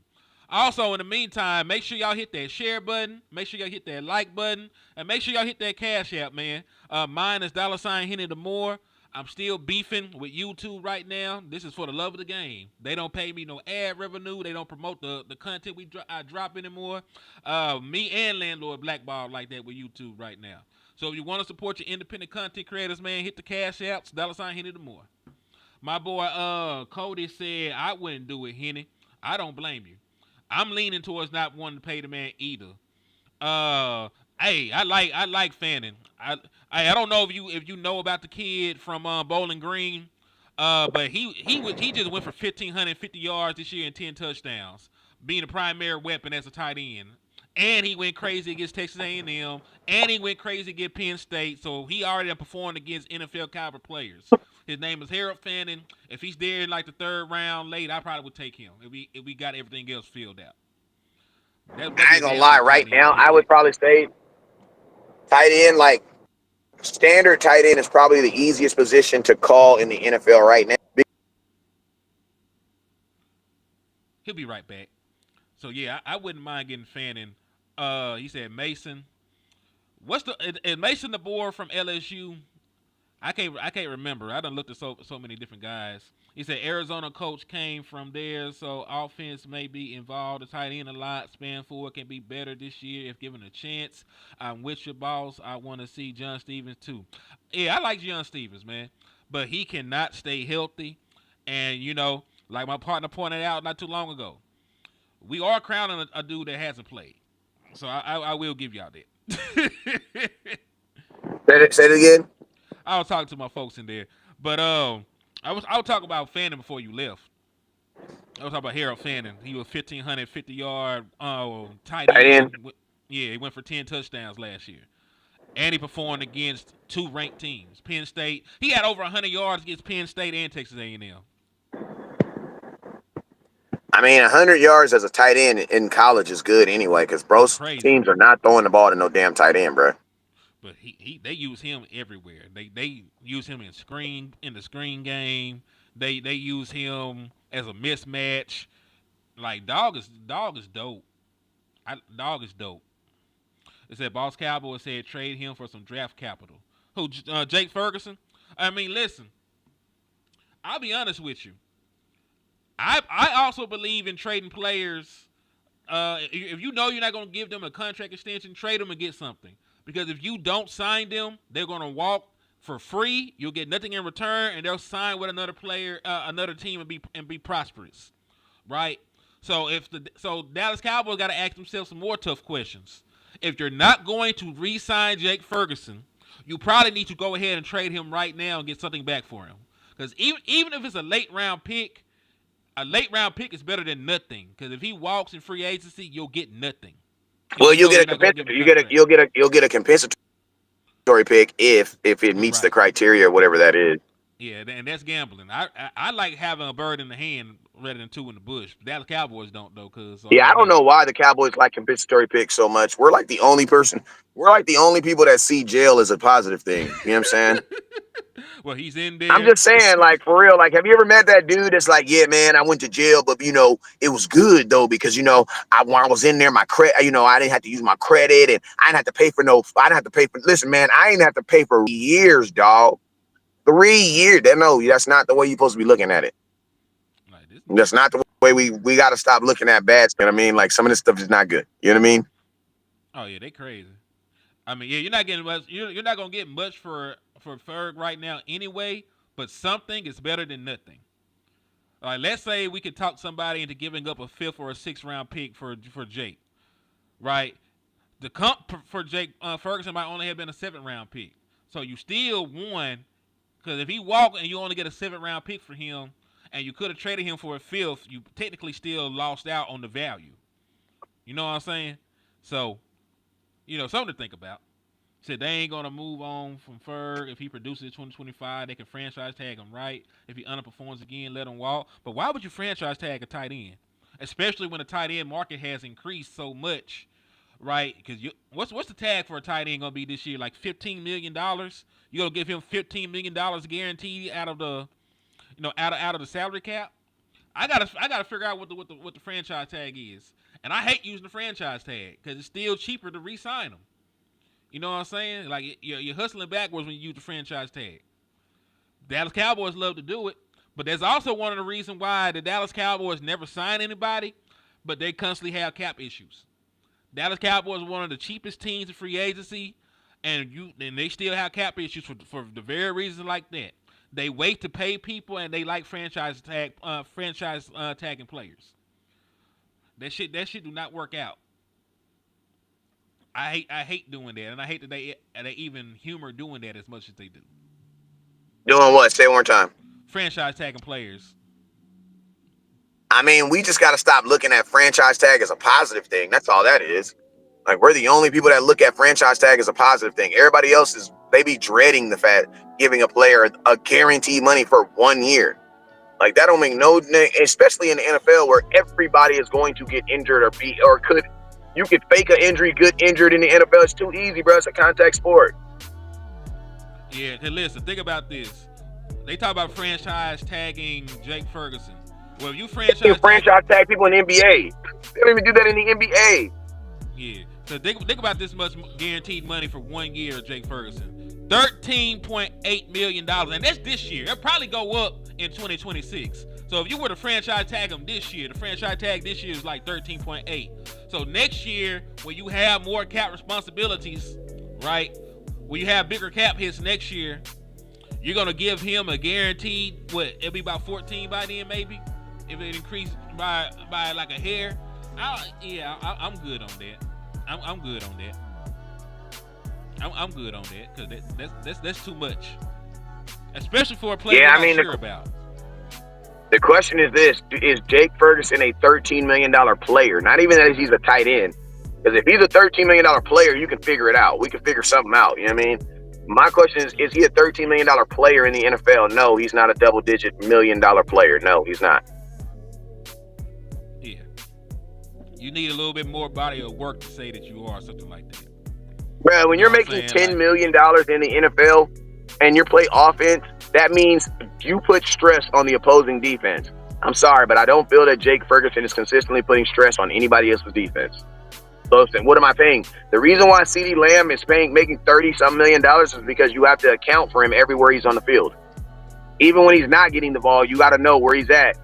Also, in the meantime, make sure y'all hit that share button, make sure y'all hit that like button, and make sure y'all hit that Cash App, man. Mine is $Henny the more. I'm still beefing with YouTube right now. This is for the love of the game. They don't pay me no ad revenue. They don't promote the content I drop anymore. Me and Landlord blackball like that with YouTube right now. So if you want to support your independent content creators, man, hit the Cash Apps, $Henny the more. My boy Cody said, I wouldn't do it, Henny. I don't blame you. I'm leaning towards not wanting to pay the man either. Hey, I like Fanning. I don't know if you know about the kid from Bowling Green, but he just went for 1,550 yards this year and 10 touchdowns, being a primary weapon as a tight end. And he went crazy against Texas A&M, and he went crazy against Penn State. So he already performed against NFL caliber players. His name is Harold Fanning. If he's there in like the third round late, I probably would take him if we got everything else filled out. I ain't gonna lie. Right now, I would probably say tight end, like standard tight end, is probably the easiest position to call in the NFL right now. He'll be right back. So yeah, I wouldn't mind getting Fanning. He said Mason. Is Mason the boy from LSU? I can't remember. I done looked at so many different guys. He said Arizona coach came from there, so offense may be involved. The tight end a lot. Span forward can be better this year if given a chance. I'm with your boss. I want to see John Stevens too. Yeah, I like John Stevens, man, but he cannot stay healthy. And like my partner pointed out not too long ago, we are crowning a dude that hasn't played. So I will give y'all that. Say it again. I was talking to my folks in there, but I was talking about Fanning before you left. I was talking about Harold Fanning. He was 1,550 yard tight end. Yeah, he went for 10 touchdowns last year, and he performed against 2 ranked teams. Penn State. He had over 100 yards against Penn State and Texas A&M. I mean, 100 yards as a tight end in college is good anyway, because teams are not throwing the ball to no damn tight end, bro. But they use him everywhere. They use him in the screen game. They use him as a mismatch. Like dog is dope. Dog is dope. It said Boss Cowboy said trade him for some draft capital. Who? Jake Ferguson. I mean, listen. I'll be honest with you. I also believe in trading players. If you know you're not going to give them a contract extension, trade them and get something. Because if you don't sign them, they're going to walk for free. You'll get nothing in return, and they'll sign with another player, another team, and be prosperous, right? So Dallas Cowboys got to ask themselves some more tough questions. If you're not going to re-sign Jake Ferguson, you probably need to go ahead and trade him right now and get something back for him. Because even if it's a late round pick is better than nothing. Because if he walks in free agency, you'll get nothing. Well, you'll get a compensatory pick if it meets the criteria or whatever that is. Yeah, and that's gambling. I like having a bird in the hand rather than 2 in the bush. Dallas Cowboys don't though, I don't know why the Cowboys like compensatory picks so much. We're like the only people that see jail as a positive thing. You know what I'm saying? Well, he's in there. I'm just saying, like, for real, like, have you ever met that dude that's like, yeah, man, I went to jail, but, it was good, though, because, when I was in there, my credit, I didn't have to use my credit, and I didn't have to pay for, listen, man, I didn't have to pay for years, dog. 3 years. That's not the way you're supposed to be looking at it. That's not the way we got to stop looking at bad stuff. You know what I mean? Like, some of this stuff is not good. You know what I mean? Oh, yeah, they crazy. I mean, yeah, you're not getting much. You're not going to get much for Ferg right now anyway, but something is better than nothing. Like, let's say we could talk somebody into giving up a 5th or a 6th round pick for Jake, right? The comp for Jake Ferguson might only have been a 7th round pick. So you still won, because if he walked and you only get a 7th round pick for him, and you could have traded him for a 5th, you technically still lost out on the value. You know what I'm saying? So, something to think about. Said they ain't going to move on from Ferg. If he produces 2025, they can franchise tag him, right? If he underperforms again, let him walk. But why would you franchise tag a tight end? Especially when the tight end market has increased so much. right? Because what's the tag for a tight end gonna be this year? Like $15 million. You gonna give him $15 million guaranteed out of the, out of the salary cap? I gotta figure out what the franchise tag is, and I hate using the franchise tag because it's still cheaper to re-sign them. You know what I'm saying? Like you're hustling backwards when you use the franchise tag. Dallas Cowboys love to do it, but there's also one of the reasons why the Dallas Cowboys never sign anybody, but they constantly have cap issues. Dallas Cowboys are one of the cheapest teams in free agency, and they still have cap issues for the very reason like that. They wait to pay people, and they like franchise tagging players. That shit do not work out. I hate doing that, and I hate that they even humor doing that as much as they do. Doing what? Say it one more time. Franchise tagging players. I mean, we just got to stop looking at franchise tag as a positive thing. That's all that is. Like, we're the only people that look at franchise tag as a positive thing. Everybody else they be dreading the fact giving a player a guaranteed money for 1 year. Like, that don't make no, especially in the NFL where everybody is going to get injured you could fake an injury, get injured in the NFL. It's too easy, bro. It's a contact sport. Yeah, cause listen, think about this. They talk about franchise tagging Jake Ferguson. Well, if you franchise tag people in the NBA. They don't even do that in the NBA. Yeah. So think about this much guaranteed money for 1 year of Jake Ferguson. $13.8 million. And that's this year. It'll probably go up in 2026. So if you were to franchise tag him this year, the franchise tag this year is like 13.8. So next year, when you have more cap responsibilities, right? When you have bigger cap hits next year, you're going to give him a guaranteed, it'll be about 14 by then maybe? If it increased by like a hair. I'm good on that. I'm good on that. I'm good on that because that's too much, especially for a player you're not sure about. The question is this: is Jake Ferguson a $13 million player? Not even that he's a tight end, because if he's a $13 million player, you can figure it out. We can figure something out. You know what I mean? My question is he a $13 million player in the NFL? No, he's not a double-digit $1 million player. No, he's not. Yeah, you need a little bit more body of work to say that you are something like that. Bro, when you're making $10 million in the NFL and you play offense, that means you put stress on the opposing defense. I'm sorry, but I don't feel that Jake Ferguson is consistently putting stress on anybody else's defense. So what am I paying? The reason why CeeDee Lamb is making $30-some million is because you have to account for him everywhere he's on the field. Even when he's not getting the ball, you got to know where he's at.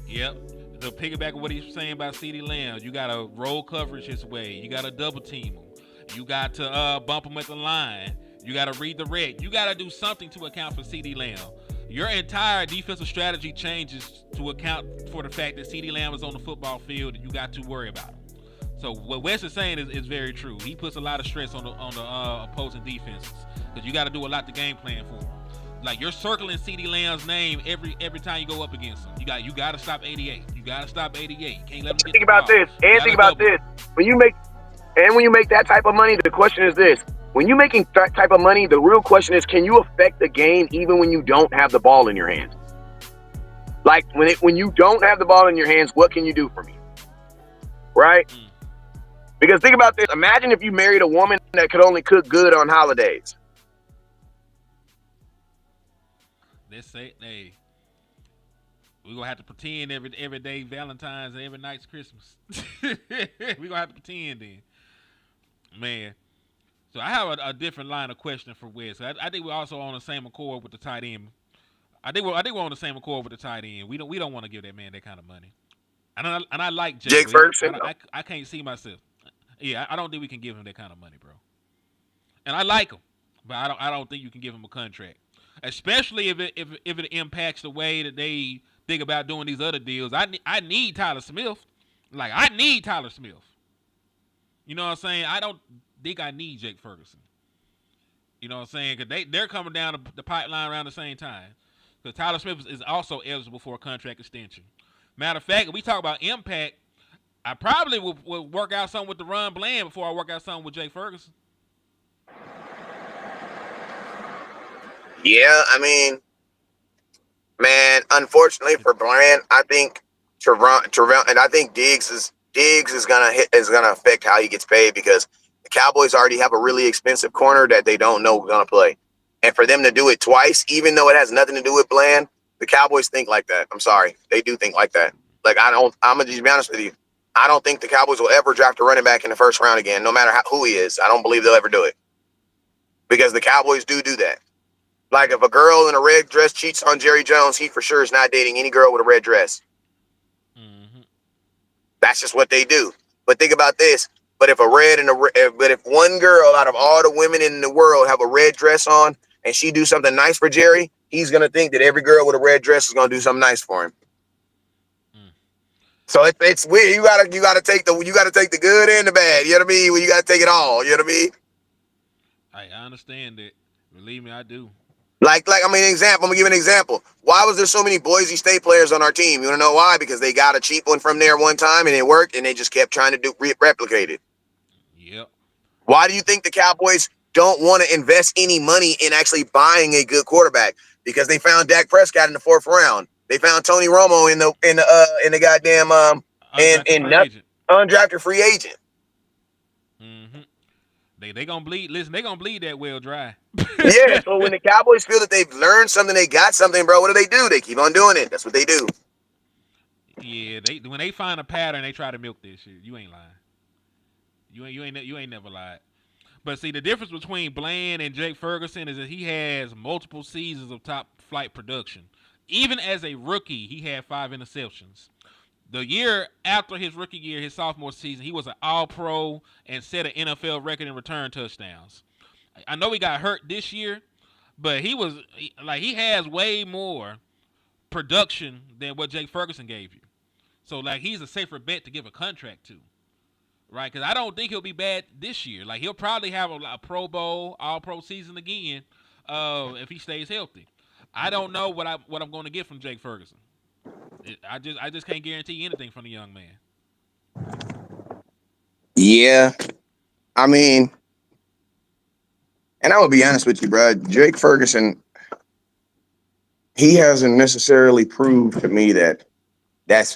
Yep. To piggyback on what he's saying about CeeDee Lamb, you got to roll coverage his way. You got to double team him. You got to bump him at the line. You got to read the red. You got to do something to account for CeeDee Lamb. Your entire defensive strategy changes to account for the fact that CeeDee Lamb is on the football field and you got to worry about him. So what Wes is saying is very true. He puts a lot of stress on the opposing defenses because you got to do a lot to game plan for him. Like, you're circling CeeDee Lamb's name every time you go up against him. You got to stop 88. You got to stop 88. You can't let him get think about this. And think about this. When you make that type of money, the question is this. When you're making that type of money, the real question is, can you affect the game even when you don't have the ball in your hands? Like, when you don't have the ball in your hands, what can you do for me? Right? Because think about this. Imagine if you married a woman that could only cook good on holidays. Let's say, hey, we're going to have to pretend every day Valentine's and every night's Christmas. We're going to have to pretend then. Man. So I have a different line of question for Wes. I think we're also on the same accord with the tight end. I think we're on the same accord with the tight end. We don't want to give that man that kind of money. And I like Jake Ferguson. I can't see myself. Yeah, I don't think we can give him that kind of money, bro. And I like him, but I don't think you can give him a contract, especially if it impacts the way that they think about doing these other deals. I need Tyler Smith. Like, I need Tyler Smith. You know what I'm saying? I don't think I need Jake Ferguson. You know what I'm saying? Because they're coming down the pipeline around the same time. Because Tyler Smith is also eligible for a contract extension. Matter of fact, if we talk about impact, I probably will work out something with DeRon Bland before I work out something with Jake Ferguson. Yeah, I mean, man, unfortunately for Bland, I think Trevon, and I think Diggs is Diggs is gonna affect how he gets paid because the Cowboys already have a really expensive corner that they don't know gonna play. And for them to do it twice, even though it has nothing to do with Bland, the Cowboys think like that. I'm sorry. They do think like that. Like, I'm going to just be honest with you. I don't think the Cowboys will ever draft a running back in the first round again, no matter who he is. I don't believe they'll ever do it. Because the Cowboys do that. Like, if a girl in a red dress cheats on Jerry Jones, he for sure is not dating any girl with a red dress. Mm-hmm. That's just what they do. But think about this. But if one girl out of all the women in the world have a red dress on and she do something nice for Jerry, he's gonna think that every girl with a red dress is gonna do something nice for him. So it's weird. You gotta take the good and the bad. You know what I mean? Well, you gotta take it all. You know what I mean? I understand that. Believe me, I do. I'm gonna give an example. Why was there so many Boise State players on our team? You wanna know why? Because they got a cheap one from there one time and it worked, and they just kept trying to replicate it. Yep. Why do you think the Cowboys don't want to invest any money in actually buying a good quarterback? Because they found Dak Prescott in the 4th round. They found Tony Romo in the goddamn undrafted free agent. Mm-hmm. They gonna bleed. Listen, they gonna bleed that well dry. Yeah. So when the Cowboys feel that they've learned something, they got something, bro. What do? They keep on doing it. That's what they do. Yeah. When they find a pattern, they try to milk this shit. You ain't lying. You ain't never lied. But see, the difference between Bland and Jake Ferguson is that he has multiple seasons of top flight production. Even as a rookie, he had 5 interceptions. The year after his rookie year, his sophomore season, he was an All-Pro and set an NFL record in return touchdowns. I know he got hurt this year, but he has way more production than what Jake Ferguson gave you. So, he's a safer bet to give a contract to. Right, because I don't think he'll be bad this year. He'll probably have a Pro Bowl, All-Pro season again, if he stays healthy. I don't know what I'm going to get from Jake Ferguson. I just can't guarantee anything from the young man. Yeah, I mean, and I will be honest with you, bro. Jake Ferguson, he hasn't necessarily proved to me that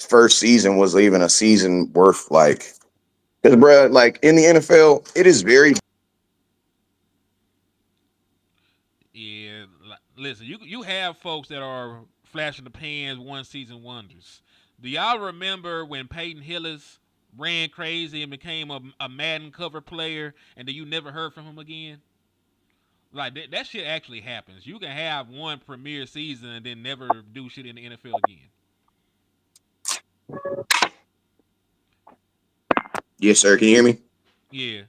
first season was even a season worth because, bro, in the NFL, it is very. Yeah, listen, you have folks that are flash in the pans, one season wonders. Do y'all remember when Peyton Hillis ran crazy and became a Madden cover player, and then you never heard from him again? That shit actually happens. You can have one premier season and then never do shit in the NFL again. Yes, sir. Can you hear me? Yeah.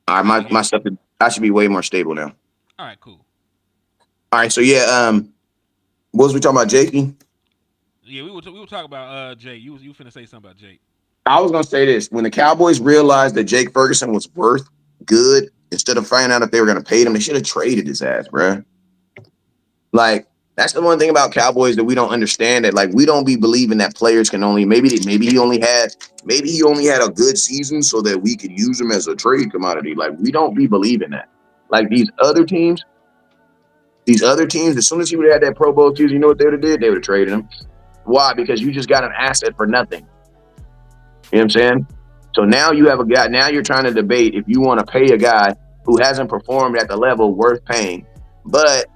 All right, my stuff. I should be way more stable now. All right, cool. All right, so yeah, what was we talking about, Jakey? Yeah, we were talking about Jake. You finna say something about Jake. I was gonna say this: when the Cowboys realized that Jake Ferguson was worth good, instead of finding out if they were gonna pay him, they should have traded his ass, bro. That's the one thing about Cowboys that we don't understand. That we don't be believing that players can only maybe he only had a good season so that we could use him as a trade commodity. We don't be believing that. These other teams, as soon as he would have had that Pro Bowl season, you know what they would have did? They would have traded him. Why? Because you just got an asset for nothing. You know what I'm saying? So now you have a guy. Now you're trying to debate if you want to pay a guy who hasn't performed at the level worth paying, but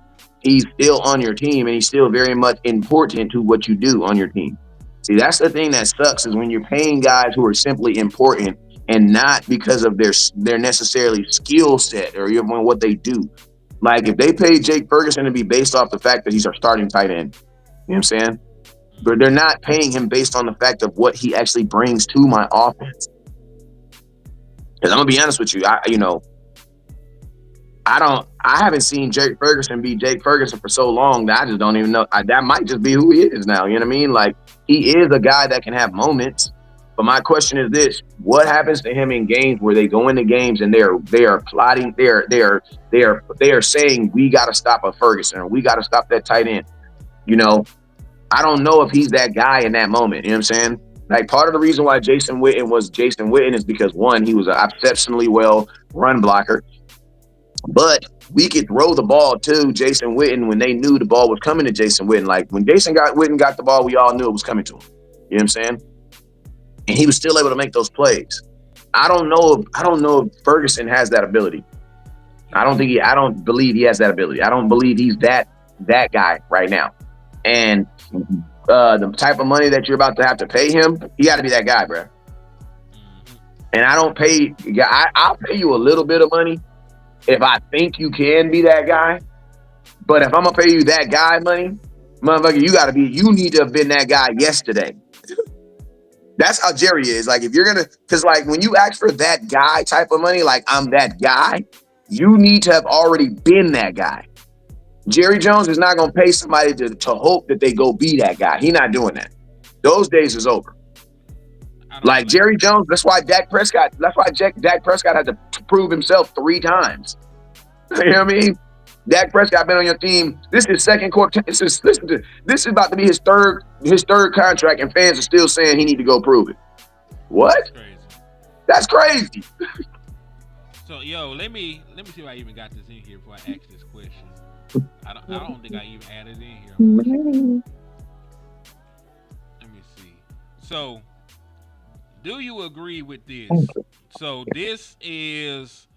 he's still on your team and he's still very much important to what you do on your team. See, that's the thing that sucks is when you're paying guys who are simply important and not because of their necessarily skill set or even what they do. If they pay Jake Ferguson to be based off the fact that he's our starting tight end, you know what I'm saying? But they're not paying him based on the fact of what he actually brings to my offense. Because I'm gonna be honest with you, I haven't seen Jake Ferguson be Jake Ferguson for so long that I just don't even know. That might just be who he is now. You know what I mean? He is a guy that can have moments. But my question is this: what happens to him in games where they go into games and they are plotting? They are saying we got to stop a Ferguson or we got to stop that tight end. I don't know if he's that guy in that moment. You know what I'm saying? Part of the reason why Jason Witten is because one, he was an exceptionally well run blocker. But we could throw the ball to Jason Witten when they knew the ball was coming to Jason Witten. When Jason Witten got the ball, we all knew it was coming to him. You know what I'm saying? and he was still able to make those plays. I don't know if Ferguson has that ability. I don't believe he has that ability. I don't believe he's that guy right now. And the type of money that you're about to have to pay him, he got to be that guy, bro. And I don't pay. I'll pay you a little bit of money if I think you can be that guy. But if I'm gonna pay you that guy money, motherfucker, you need to have been that guy yesterday. That's how Jerry is. Like, if you're gonna, because like when you ask for that guy type of money, like I'm that guy, you need to have already been that guy. Jerry Jones is not gonna pay somebody to hope that they go be that guy. He's not doing that. Those days is over. Like Jerry Jones, that's why Dak Prescott had to prove himself 3 times. You know what I mean? Dak Prescott been on your team. This is second quarter. This is about to be his third contract, and fans are still saying he need to go prove it. What? That's crazy. So yo, let me see if I even got this in here before I ask this question. I don't think I even added it in here. Let me see. So, do you agree with this? So this is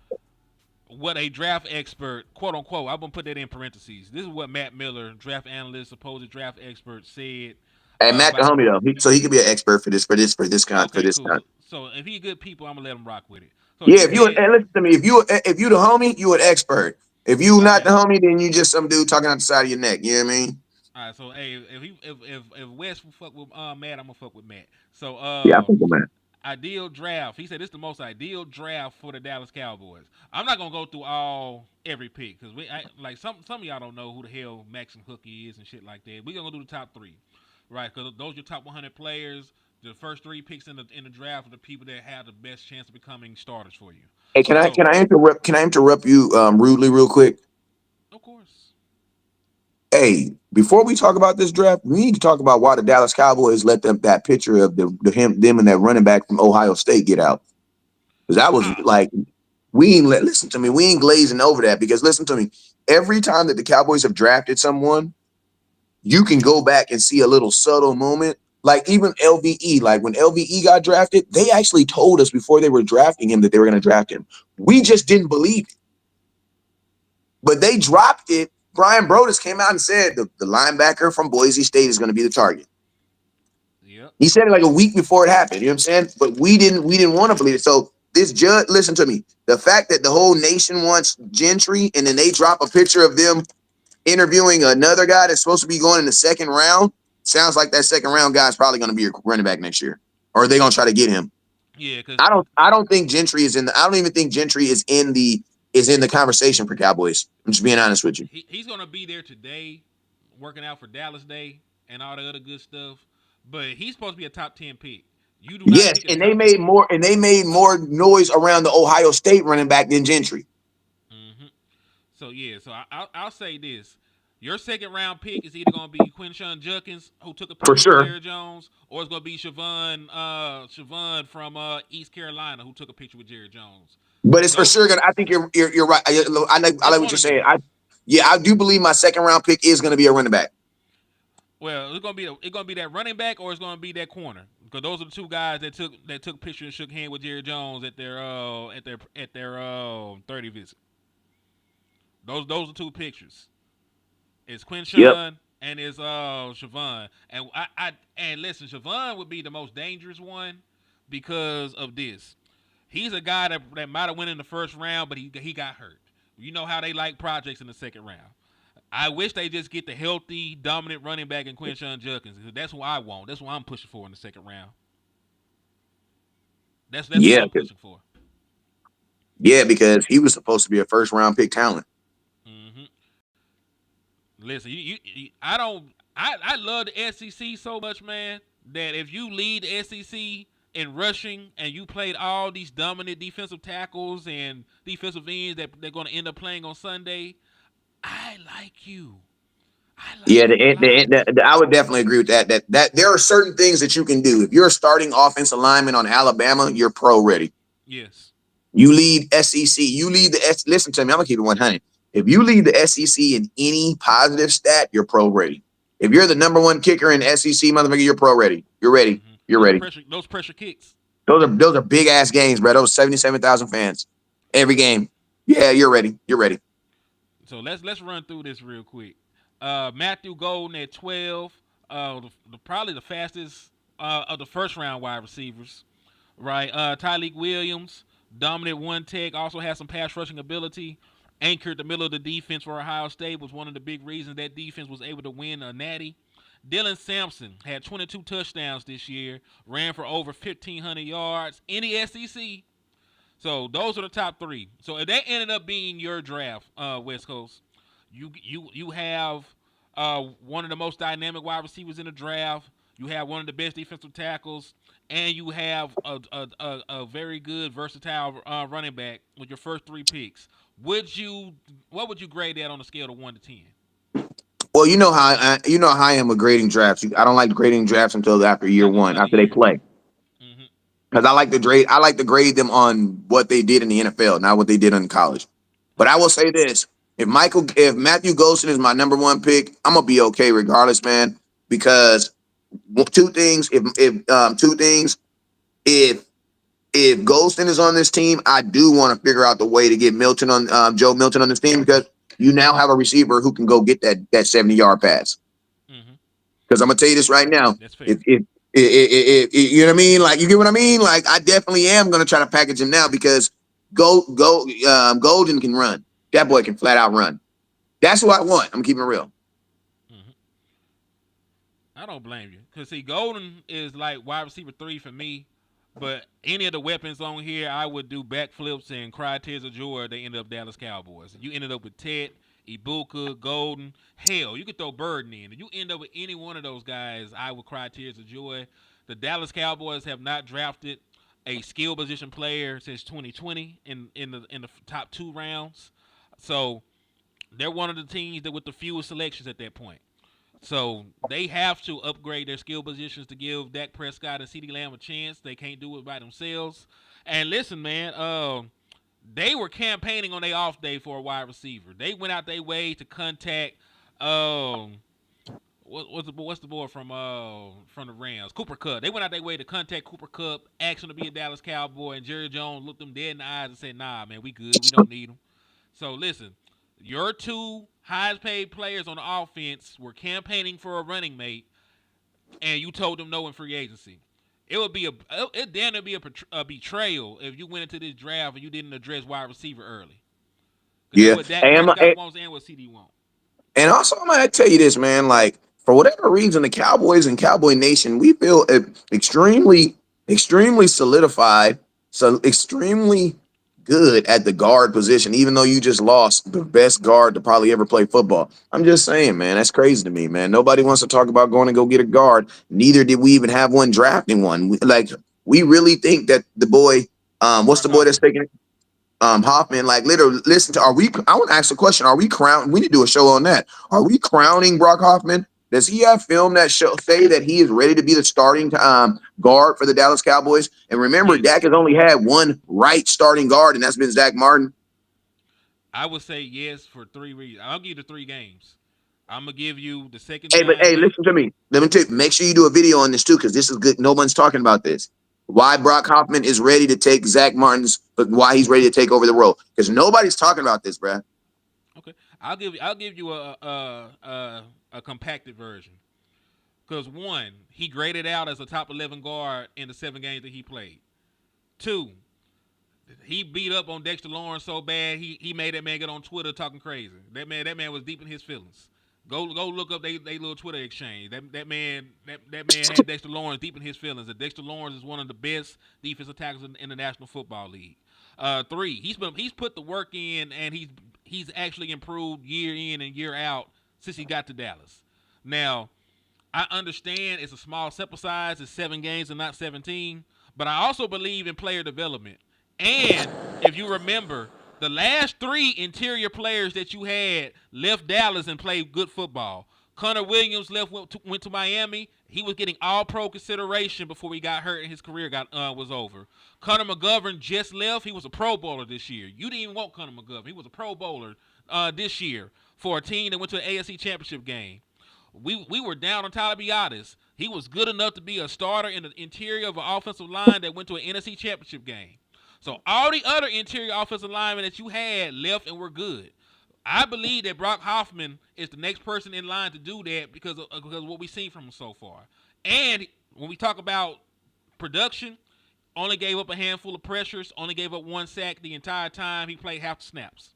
what a draft expert, quote unquote, I'm gonna put that in parentheses. This is what Matt Miller, draft analyst, supposed draft expert, said. Hey, Matt, the homie though, so he could be an expert for this con. So if he good people, I'm gonna let him rock with it. So yeah, listen to me, if you the homie, you an expert. If you not the homie, then you just some dude talking out the side of your neck. You know what I mean? All right. So hey, if Wes will fuck with Matt, I'm gonna fuck with Matt. So yeah, I fuck with Matt. Ideal draft. He said this is the most ideal draft for the Dallas Cowboys. I'm not gonna go through every pick because like some of y'all don't know who the hell Maxim Hookie is and shit like that. We're gonna do the top 3, right? Because those are your top 100 players. The first 3 picks in the draft are the people that have the best chance of becoming starters for you. Hey, can I interrupt you rudely real quick? Of course. Hey, before we talk about this draft, we need to talk about why the Dallas Cowboys let that picture of them and that running back from Ohio State get out. Because that was like, listen to me, we ain't glazing over that. Because listen to me, every time that the Cowboys have drafted someone, you can go back and see a little subtle moment. Like even LVE, like when LVE got drafted, they actually told us before they were drafting him that they were going to draft him. We just didn't believe it. But they dropped it. Brian Brodus came out and said the linebacker from Boise State is going to be the target. Yep. He said it like a week before it happened. You know what I'm saying? But we didn't want to believe it. So this judge, listen to me. The fact that the whole nation wants Gentry, and then they drop a picture of them interviewing another guy that's supposed to be going in the second round, sounds like that second round guy is probably going to be a running back next year, or are they going to try to get him? Yeah, because I don't think Gentry is in the. I don't even think Gentry is in the conversation for Cowboys. I'm just being honest with you. He's going to be there today, working out for Dallas Day and all the other good stuff. But he's supposed to be a top 10 pick. You do not. Yes, and they made more noise around the Ohio State running back than Gentry. Mm-hmm. So yeah, I'll say this: your second round pick is either going to be Quinshon Judkins, who took a picture with Jerry Jones, or it's going to be Siobhan from East Carolina, who took a picture with Jerry Jones. But it's for sure gonna. I think you're right. I like what you're saying. I do believe my second round pick is going to be a running back. Well, it's gonna be that running back, or it's gonna be that corner, because those are the 2 guys that took pictures and shook hands with Jerry Jones at their 30 visit. Those are 2 pictures. It's Quinshon and it's Siobhan. And listen, Siobhan would be the most dangerous one because of this. He's a guy that might have went in the first round, but he got hurt. You know how they like projects in the second round. I wish they just get the healthy, dominant running back in Quinshon Judkins. That's what I want. That's what I'm pushing for in the second round. That's what I'm pushing for. Yeah, because he was supposed to be a first round pick talent. Mm-hmm. Listen, I love the SEC so much, man, that if you lead the SEC in rushing and you played all these dominant defensive tackles and defensive ends that they're going to end up playing on Sunday, I like you. I would definitely agree with that. That there are certain things that you can do. If you're a starting offensive lineman on Alabama, you're pro ready. Yes. You lead SEC. You lead the listen to me. I'm gonna keep it 100. If you lead the SEC in any positive stat, you're pro ready. If you're the number 1 kicker in SEC, motherfucker, you're pro ready. You're ready. Mm-hmm. You're ready. Those pressure kicks. Those are big ass games, bro. Those 77,000 fans every game. Yeah, you're ready. You're ready. So let's run through this real quick. Matthew Golden at 12, probably the fastest of the first round wide receivers, right? Tyleek Williams, dominant one tech, also has some pass rushing ability. Anchored the middle of the defense for Ohio State, was one of the big reasons that defense was able to win a natty. Dylan Sampson had 22 touchdowns this year, ran for over 1,500 yards in the SEC. So those are the top three. So if that ended up being your draft, West Coast, you have one of the most dynamic wide receivers in the draft. You have one of the best defensive tackles, and you have a very good versatile running back with your first three picks. What would you grade that on a scale of 1 to 10? Well, you know how I am with grading drafts. I don't like grading drafts until after year one, after they play. Because I like to grade them on what they did in the NFL, not what they did in college. But I will say this: if Matthew Golston is my number one pick, I'm gonna be okay regardless, man. Because two things: if Golston is on this team, I do want to figure out the way to get Milton on Joe Milton on this team, because you now have a receiver who can go get that 70-yard pass. Because I'm gonna tell you this right now: if you know what I mean, like, you get what I mean, like, I definitely am gonna try to package him now, because Golden can run. That boy can flat out run. That's what I want. I'm keeping it real. I don't blame you, because see, Golden is like wide receiver 3 for me. But any of the weapons on here, I would do backflips and cry tears of joy. They ended up Dallas Cowboys. You ended up with Ted, Ibuka, Golden. Hell, you could throw Burden in. If you end up with any one of those guys, I would cry tears of joy. The Dallas Cowboys have not drafted a skill position player since 2020 in the top 2 rounds. So they're one of the teams that with the fewest selections at that point. So they have to upgrade their skill positions to give Dak Prescott and CeeDee Lamb a chance. They can't do it by themselves. And listen, man, they were campaigning on their off day for a wide receiver. They went out their way to contact what's the boy from the Rams? Cooper Kupp. They went out their way to contact Cooper Kupp, asked him to be a Dallas Cowboy, and Jerry Jones looked them dead in the eyes and said, "Nah, man, we good. We don't need him." So listen, your 2 highest paid players on the offense were campaigning for a running mate, and you told them no in free agency. It'd damn near be a betrayal if you went into this draft and you didn't address wide receiver early. Yeah, what Dak Prescott wants and what CD wants. And also, I'm gonna tell you this, man. Like, for whatever reason, the Cowboys and Cowboy Nation, we feel extremely solidified, so extremely good at the guard position, even though you just lost the best guard to probably ever play football. I'm just saying, man, that's crazy to me, man. Nobody wants to talk about going to go get a guard. Neither did we even have one drafting one. We really think that the boy, what's the boy that's taking it? Hoffman, like, literally, listen to, I want to ask a question. We need to do a show on that. Are we crowning Brock Hoffman? Does he have film that say that he is ready to be the starting guard for the Dallas Cowboys? And remember, Dak has only had one right starting guard, and that's been Zach Martin. I would say yes for 3 reasons. I'll give you the 3 games. I'm gonna give you the second. Hey, listen to me. Let me tell you, make sure you do a video on this too, because this is good. No one's talking about this. Why Brock Hoffman is ready to take Zach Martin's, but why he's ready to take over the role, because nobody's talking about this, bruh. Okay, I'll give you a compacted version. Because 1, he graded out as a top 11 guard in the 7 games that he played. 2, he beat up on Dexter Lawrence so bad he made that man get on Twitter talking crazy. That man was deep in his feelings. Go look up they little Twitter exchange. That man had Dexter Lawrence deep in his feelings. And Dexter Lawrence is one of the best defensive tackles in the National Football League. 3, he's put the work in, and he's actually improved year in and year out since he got to Dallas. Now, I understand it's a small sample size, it's 7 games and not 17, but I also believe in player development. And if you remember, the last 3 interior players that you had left Dallas and played good football. Connor Williams went to Miami. He was getting all-pro consideration before he got hurt and his career was over. Connor McGovern just left. He was a Pro Bowler this year. You didn't even want Connor McGovern. He was a Pro Bowler this year for a team that went to an AFC Championship game. We were down on Tyler Biadasz. He was good enough to be a starter in the interior of an offensive line that went to an NFC Championship game. So all the other interior offensive linemen that you had left and were good. I believe that Brock Hoffman is the next person in line to do that because of what we've seen from him so far. And when we talk about production, only gave up a handful of pressures, only gave up 1 sack the entire time he played half the snaps.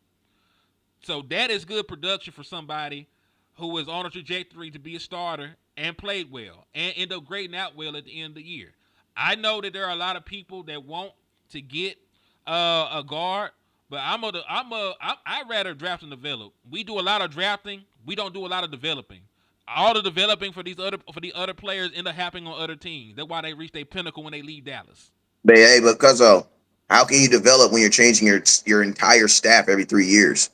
So that is good production for somebody who is on a trajectory to be a starter and played well and end up grading out well at the end of the year. I know that there are a lot of people that want to get a guard, but I'd rather draft and develop. We do a lot of drafting. We don't do a lot of developing. All the developing for the other players end up happening on other teams. That's why they reach their pinnacle when they leave Dallas. Hey, because how can you develop when you're changing your entire staff every 3 years?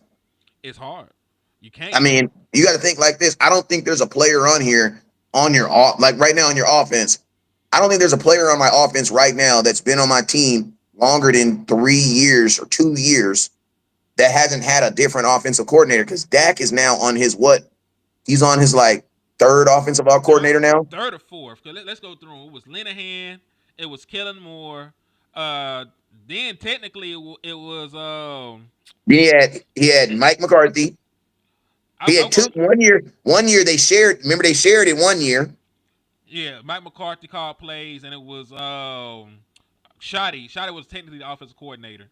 It's hard. You can't. I mean, you got to think like this. I don't think there's a player on here on your like right now on your offense. I don't think there's a player on my offense right now that's been on my team longer than 3 years or 2 years that hasn't had a different offensive coordinator. Because Dak is now on his what? He's on his like third offensive coordinator now. Third or fourth. Let's go through them. It was Linehan. It was Kellen Moore. Then technically it was He had Mike McCarthy. He had 1 year. 1 year they shared. Remember they shared it 1 year. Yeah, Mike McCarthy called plays, and it was Shotty. Shotty was technically the offensive coordinator,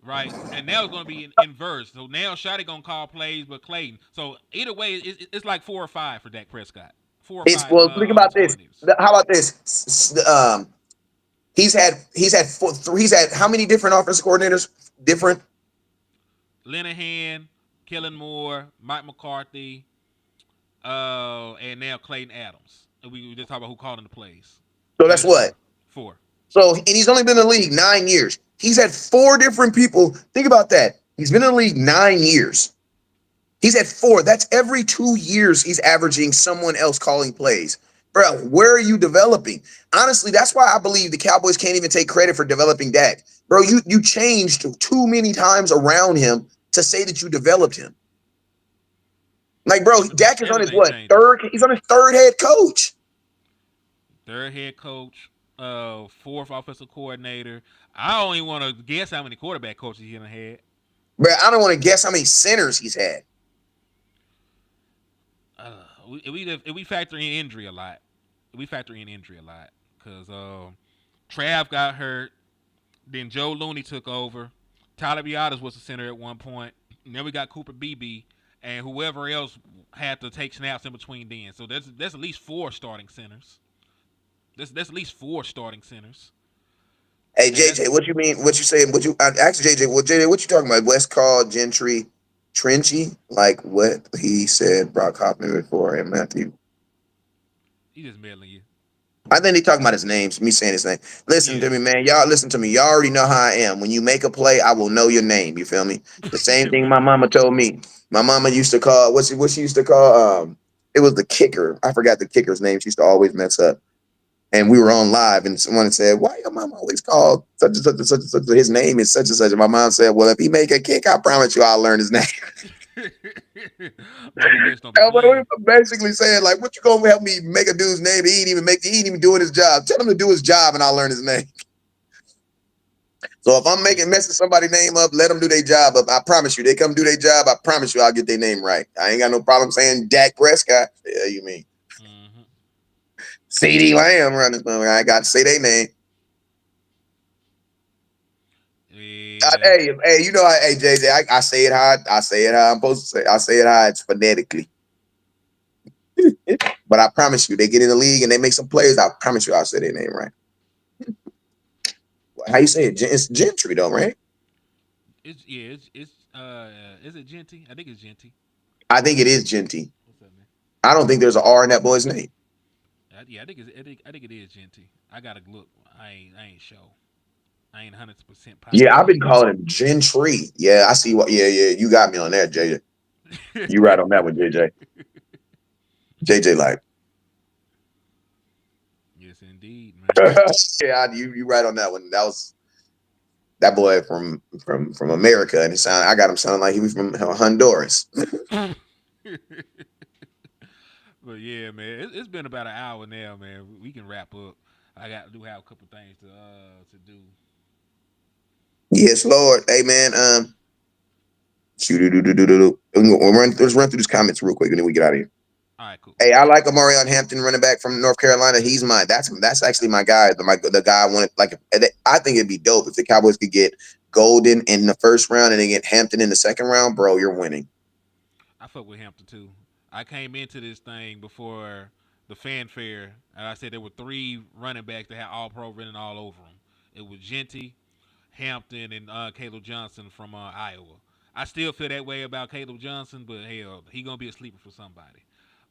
right? And now it's going to be inverse. So now Shotty going to call plays, but Clayton. So either way, it's like 4 or 5 for Dak Prescott. 4 or 5. Well, think about this. How about this? He's had how many different offensive coordinators? Different. Linehan, Kellen Moore, Mike McCarthy, and now Clayton Adams. And we just talk about who calling the plays. So that's what? 4. So, and he's only been in the league 9 years. He's had 4 different people. Think about that. He's been in the league 9 years. He's had 4. That's every 2 years he's averaging someone else calling plays. Bro, where are you developing? Honestly, that's why I believe the Cowboys can't even take credit for developing Dak. Bro, you changed too many times around him to say that you developed him. Like, bro, Dak is on his what? Third? He's on his third head coach. Third head coach, 4th offensive coordinator. I don't even want to guess how many quarterback coaches he's had. Bro, I don't want to guess how many centers he's had. If we factor in injury a lot, because Trav got hurt, then Joe Looney took over. Tyler Biadasz was the center at one point. And then we got Cooper Beebe and whoever else had to take snaps in between then. So there's at least 4 starting centers. That's at least 4 starting centers. Hey JJ, what you mean? What you saying? What you ask JJ? Well, JJ, what you talking about? West Call Gentry, Trenchy, like what he said. Brock Hoffman before and Matthew. He just meddling you. I think he talking about his name. Me saying his name. Listen to me, man. Y'all listen to me. Y'all already know how I am. When you make a play, I will know your name. You feel me? The same thing my mama told me. My mama used to call what she used to call. It was the kicker. I forgot the kicker's name. She used to always mess up. And we were on live, and someone said, "Why your mom always called such and such and such and such? His name is such and such." And my mom said, "Well, if he make a kick, I promise you, I'll learn his name." I'm basically saying, like, what you gonna help me make a dude's name? He ain't even doing his job. Tell him to do his job, and I'll learn his name. So if I'm messing somebody's name up, let them do their job up. I promise you, they come do their job. I promise you, I'll get their name right. I ain't got no problem saying Dak Prescott. Yeah, you mean? CD Lamb running. I got to say their name. Yeah. Hey, you know, hey JJ, I say it how I'm supposed to say. I say it how it's phonetically. But I promise you, they get in the league and they make some plays. I promise you, I'll say their name right. How you say it? It's Gentry though, right? Is it Genty? I think it's Genty. I think it is Genty. What's up, man? I don't think there's an R in that boy's name. Yeah, I think it is Genty. I gotta look. I ain't sure. I ain't 100% positive. Yeah, I've been calling him Gentry. Yeah, I see what. Yeah, you got me on that, JJ. You right on that one, JJ. JJ, like. Yes, indeed, man. Yeah, you right on that one. That was that boy from America, and I got him sounding like he was from Honduras. But yeah, man, it's been about an hour now, man. We can wrap up. I do have a couple things to do. Yes, Lord. Hey, man. Let's run through these comments real quick, and then we get out of here. All right, cool. Hey, I like Amarion Hampton, running back from North Carolina. He's mine. That's actually my guy. The guy I wanted. Like, I think it'd be dope if the Cowboys could get Golden in the first round and then get Hampton in the second round. Bro, you're winning. I fuck with Hampton too. I came into this thing before the fanfare, and I said there were three running backs that had All Pro written all over them. It was Genty, Hampton, and Caleb Johnson from Iowa. I still feel that way about Caleb Johnson, but hell, he gonna be a sleeper for somebody.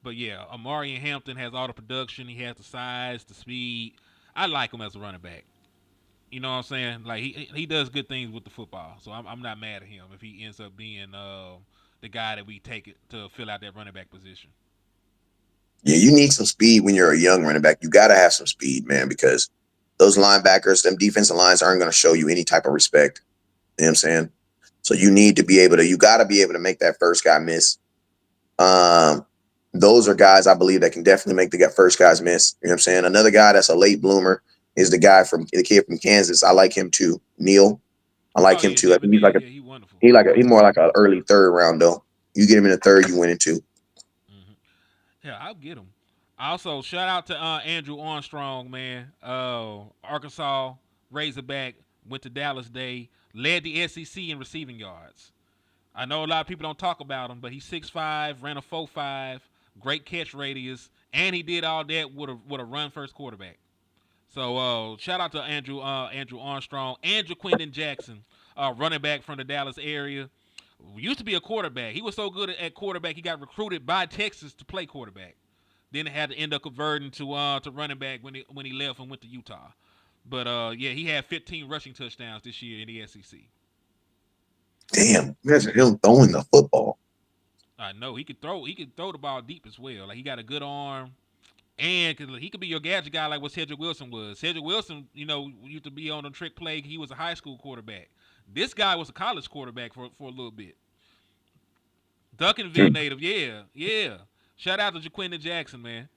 But yeah, Amari Hampton has all the production. He has the size, the speed. I like him as a running back. You know what I'm saying? Like he does good things with the football, so I'm not mad at him if he ends up being the guy that we take it to fill out that running back position. Yeah, you need some speed when you're a young running back. You got to have some speed, man, because those linebackers, them defensive lines aren't going to show you any type of respect. You know what I'm saying? So you need to be able to, you got to be able to make that first guy miss. Those are guys I believe that can definitely make the first guys miss. You know what I'm saying? Another guy that's a late bloomer is the kid from Kansas. I like him too, Neil. I like him too. I think he's like he wonderful. He's more like an early third round though. You get him in the third, you win it too. Mm-hmm. Yeah, I'll get him. Also, shout out to Andrew Armstrong, man. Arkansas Razorback went to Dallas Day, led the SEC in receiving yards. I know a lot of people don't talk about him, but he's 6'5", ran a 4.5, great catch radius, and he did all that with a run first quarterback. So shout out to Andrew Armstrong and Jaquindon Jackson, running back from the Dallas area. Used to be a quarterback. He was so good at quarterback, he got recruited by Texas to play quarterback. Then had to end up converting to running back when he left and went to Utah. But yeah, he had 15 rushing touchdowns this year in the SEC. Damn, imagine him throwing the football. I know he could throw. He could throw the ball deep as well. Like he got a good arm, and he could be your gadget guy like what Cedric Wilson was. Cedric Wilson, used to be on the trick play. He was a high school quarterback. This guy was a college quarterback for a little bit. Duncanville native, yeah. Shout out to Jaquindon Jackson, man.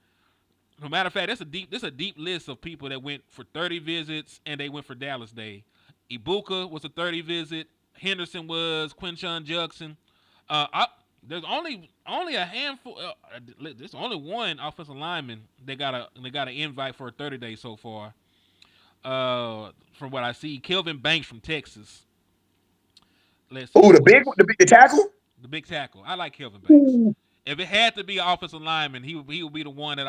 No matter of fact, that's a deep list of people that went for 30 visits and they went for Dallas Day. Ibuka was a 30 visit. Henderson was. Quinshon Judson. There's only a handful. There's only one offensive lineman they got an invite for a 30-day so far. From what I see, Kelvin Banks from Texas. Let's see. Oh, the tackle. The big tackle. I like Kelvin Banks. Ooh. If it had to be an offensive lineman, he would be the one that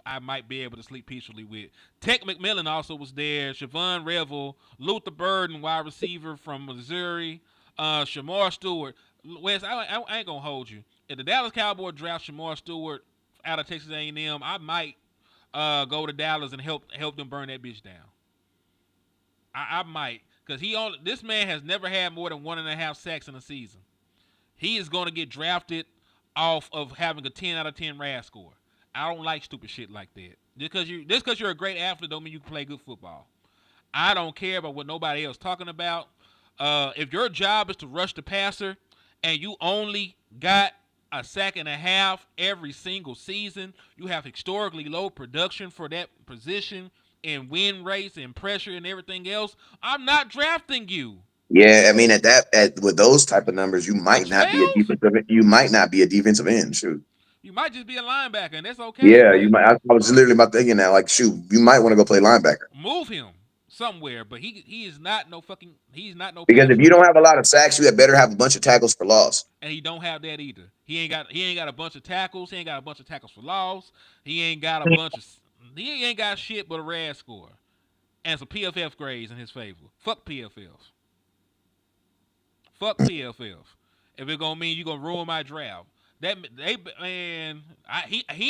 I might be able to sleep peacefully with. Tech McMillan also was there. Siobhan Revel, Luther Burden, wide receiver from Missouri. Shamar Stewart. Wes, I ain't gonna hold you. If the Dallas Cowboys draft Shamar Stewart out of Texas A&M, I might go to Dallas and help them burn that bitch down. I might, because this man has never had more than 1.5 sacks in a season. He is going to get drafted off of having a 10 out of 10 RAS score. I don't like stupid shit like that. Just because you're a great athlete don't mean you can play good football. I don't care about what nobody else talking about. If your job is to rush the passer and you only got a sack and a half every single season, you have historically low production for that position and win rates and pressure and everything else, I'm not drafting you. Yeah, I mean with those type of numbers, you might not be a defensive end. Shoot, you might just be a linebacker, and that's okay. Yeah, you might. I was literally about thinking that. Like, shoot, you might want to go play linebacker. Move him somewhere, but he is not no fucking. He's not no. Because if you don't have a lot of sacks, you had better have a bunch of tackles for loss. And he don't have that either. He ain't got a bunch of tackles. He ain't got a bunch of tackles for loss. He ain't got a bunch of. He ain't got shit but a RAS score and some PFF grades in his favor. Fuck PFF. Fuck PFF. If it gonna mean you gonna ruin my draft, he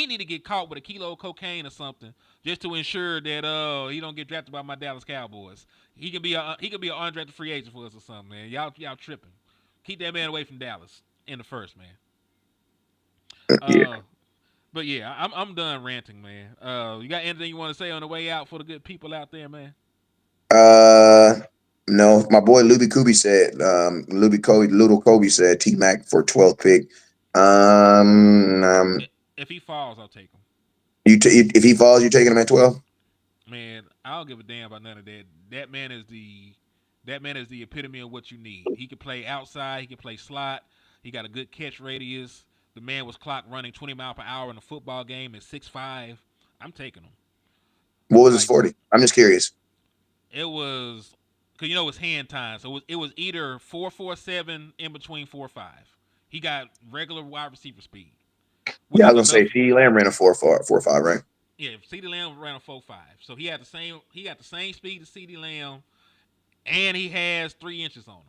need to get caught with a kilo of cocaine or something just to ensure that he don't get drafted by my Dallas Cowboys. He could be an undrafted free agent for us or something, man. Y'all tripping. Keep that man away from Dallas in the first, man. Yeah. But yeah, I'm done ranting, man. You got anything you want to say on the way out for the good people out there, man? No, my boy Luby Kobe said, Little Kobe said T-Mac for 12th pick. If he falls, I'll take him. If he falls, you taking him at 12? Man, I don't give a damn about none of that. That man is the epitome of what you need. He can play outside. He can play slot. He got a good catch radius. The man was clock running 20 mile per hour in a football game at 6'5". I'm taking him. What was his 40? I'm just curious. It was, cause it's hand time, so it was either 4.47 in between 4.5. He got regular wide receiver speed. Yeah, I was gonna say CeeDee Lamb ran a 4.5, right? Yeah, CeeDee Lamb ran a 4.5, so he got the same speed as CeeDee Lamb, and he has 3 inches on him.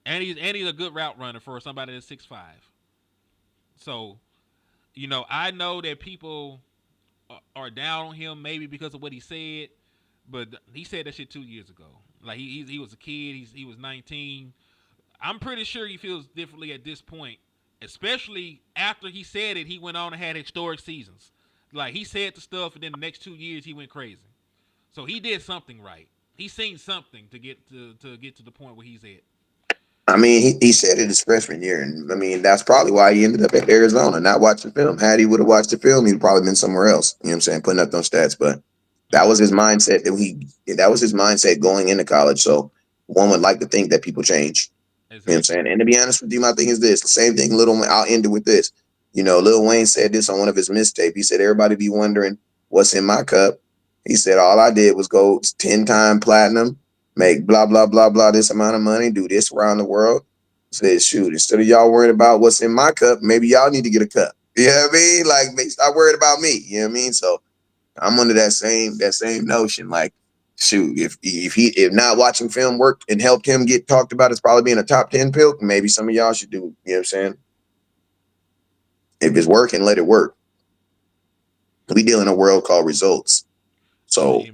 And he's a good route runner for somebody that's 6'5". So, I know that people are down on him maybe because of what he said, but he said that shit 2 years ago. Like he was a kid. He was 19. I'm pretty sure he feels differently at this point, especially after he said it. He went on and had historic seasons. Like he said the stuff, and then the next 2 years he went crazy. So he did something right. He's seen something to get to the point where he's at. I mean, he said it his freshman year, and I mean that's probably why he ended up at Arizona, not watching film. Had he would have watched the film, he'd probably been somewhere else. You know what I'm saying? Putting up those stats, but that was his mindset that was his mindset going into college. So one would like to think that people change. Exactly. You know what I'm saying? And to be honest with you, my thing is this: the same thing. I'll end it with this. Lil Wayne said this on one of his mixtapes. He said, "Everybody be wondering what's in my cup." He said, "All I did was go 10-time platinum, make blah, blah, blah, blah, this amount of money, do this around the world." Said, shoot, instead of y'all worrying about what's in my cup, maybe y'all need to get a cup. You know what I mean? Like, stop worried about me. You know what I mean? So I'm under that same notion. Like, shoot, if not watching film worked and helped him get talked about as probably being a top 10 pick, maybe some of y'all should do, you know what I'm saying? If it's working, let it work. We deal in a world called results. So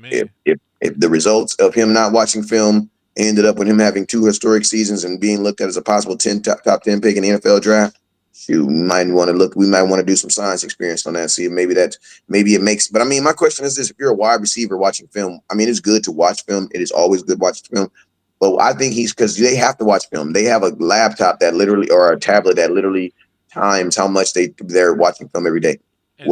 if the results of him not watching film ended up with him having 2 historic seasons and being looked at as a possible top 10 pick in the NFL draft, shoot, we might want to do some science experience on that. See, maybe it makes. But I mean, my question is this: if you're a wide receiver watching film, I mean, it's good to watch film. It is always good watching film. But I think because they have to watch film. They have a laptop that literally, or a tablet that literally times how much they're watching film every day. Exactly.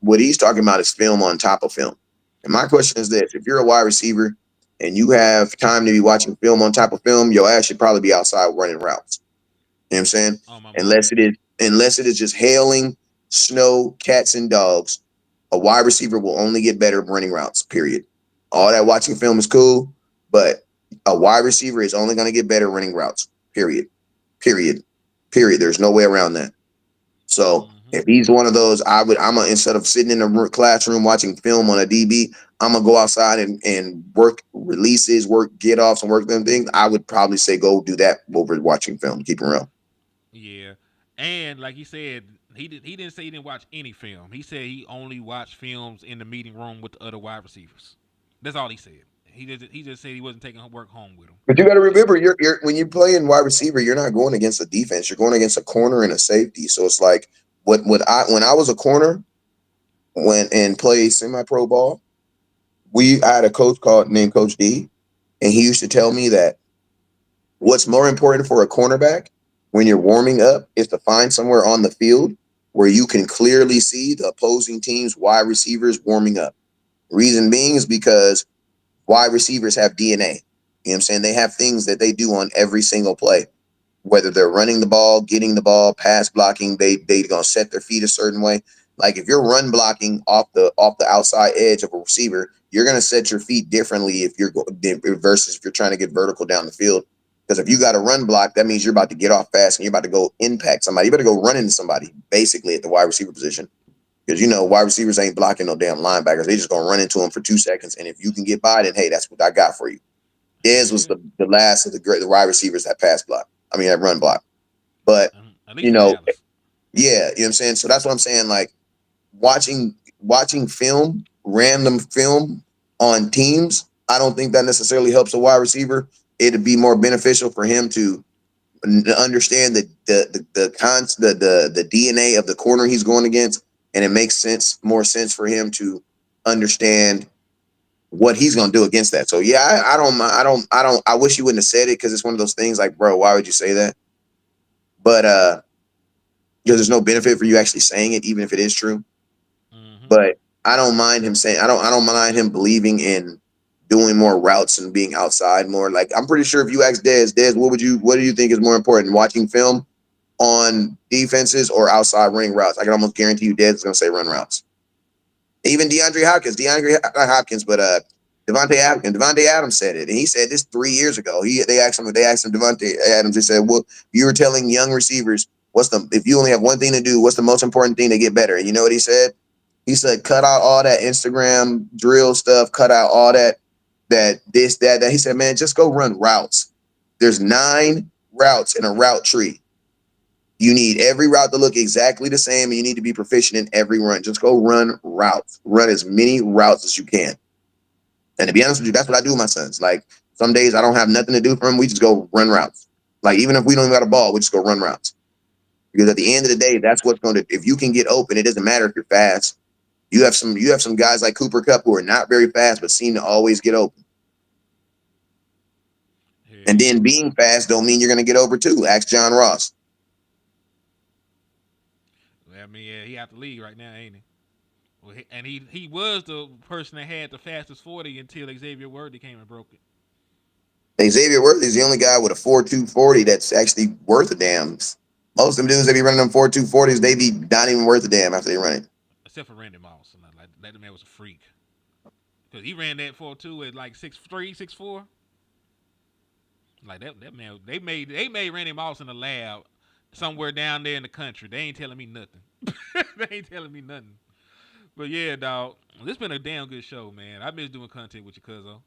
What he's talking about is film on top of film. And my question is this: if you're a wide receiver and you have time to be watching film on top of film, your ass should probably be outside running routes. You know what I'm saying? Unless it is just hailing, snow, cats, and dogs, a wide receiver will only get better running routes, period. All that watching film is cool, but a wide receiver is only going to get better running routes, period. There's no way around that. So if he's one of those, instead of sitting in a classroom watching film on a DB, I'm going to go outside and work releases, work get-offs, and work them things. I would probably say go do that over watching film, keep it real. Yeah. And like he said, he didn't say he didn't watch any film. He said he only watched films in the meeting room with the other wide receivers. That's all he said. He just said he wasn't taking work home with him. But you got to remember, you're when you play in wide receiver, you're not going against a defense. You're going against a corner and a safety. So it's like when I was a corner and played semi-pro ball, I had a coach named Coach D, and he used to tell me that what's more important for a cornerback when you're warming up is to find somewhere on the field where you can clearly see the opposing team's wide receivers warming up. Reason being is because wide receivers have DNA. You know what I'm saying? They have things that they do on every single play. Whether they're running the ball, getting the ball, pass blocking, they're going to set their feet a certain way. Like if you're run blocking off the outside edge of a receiver, you're going to set your feet differently versus if you're trying to get vertical down the field. Because if you got a run block, that means you're about to get off fast and you're about to go impact somebody. You better go run into somebody, basically, at the wide receiver position. Because, wide receivers ain't blocking no damn linebackers. They just going to run into them for 2 seconds. And if you can get by, then, hey, that's what I got for you. Dez was the last of the wide receivers that run block. But, yeah, you know what I'm saying? So that's what I'm saying. Like, watching film, random film on teams, I don't think that necessarily helps a wide receiver. It'd be more beneficial for him to understand the DNA of the corner he's going against, and it makes more sense for him to understand what he's going to do against that. So yeah, I wish you wouldn't have said it, because it's one of those things like, bro, why would you say that? But because there's no benefit for you actually saying it, even if it is true. Mm-hmm. But I don't mind him saying I don't mind him believing in doing more routes and being outside more. Like I'm pretty sure if you ask Dez, what do you think is more important, watching film on defenses or outside running routes? I can almost guarantee you Dez is gonna say run routes. Even DeAndre Hopkins, but Devontae Adams said it, and he said this 3 years ago. They asked him Devontae Adams. They said, "Well, you were telling young receivers if you only have one thing to do, what's the most important thing to get better?" And you know what he said? He said, "Cut out all that Instagram drill stuff. Cut out all that this that." He said, "Man, just go run routes. There's 9 routes in a route tree. You need every route to look exactly the same, and you need to be proficient in every run. Just go run routes. Run as many routes as you can." And to be honest with you, that's what I do with my sons. Like some days I don't have nothing to do for them. We just go run routes. Like even if we don't even got a ball, we just go run routes. Because at the end of the day, that's what's going to. If you can get open, it doesn't matter if you're fast. You have some guys like Cooper Kupp who are not very fast, but seem to always get open. Yeah. And then being fast don't mean you're going to get over too. Ask John Ross. I mean, yeah, he out the league right now, ain't he? Well, he was the person that had the fastest 40 until Xavier Worthy came and broke it. Xavier Worthy is the only guy with a 4.2 40 that's actually worth a damn. Most of them dudes that be running them 4.2 40s, they be not even worth a damn after they run it. Except for Randy Moss. Like, that man was a freak. Because he ran that 4.2 at like 6'3", 6'4". Like that man, they made Randy Moss in the lab somewhere down there in the country. They ain't telling me nothing. They ain't telling me nothing. But yeah, dog, this been a damn good show, man. I miss doing content with you, cuzzo.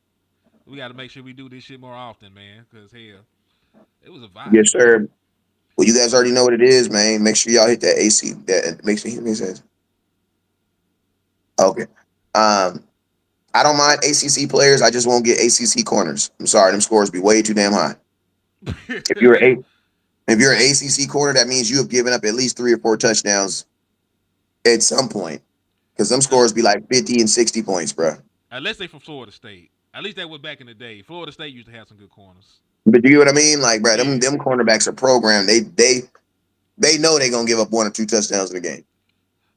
We got to make sure we do this shit more often, man. Because hell, it was a vibe. Yes, sir. Well, you guys already know what it is, man. Make sure y'all hit that AC. That makes me hear me say. Okay. I don't mind ACC players. I just won't get ACC corners. I'm sorry, them scores be way too damn high. If you're an ACC corner, that means you have given up at least 3 or 4 touchdowns at some point, because them scores be like 50 and 60 points, bro. Unless they from Florida State. At least that was back in the day. Florida State used to have some good corners. But you get what I mean? Like, bro, Yeah. them cornerbacks are programmed. They know they're gonna give up 1 or 2 touchdowns in a game.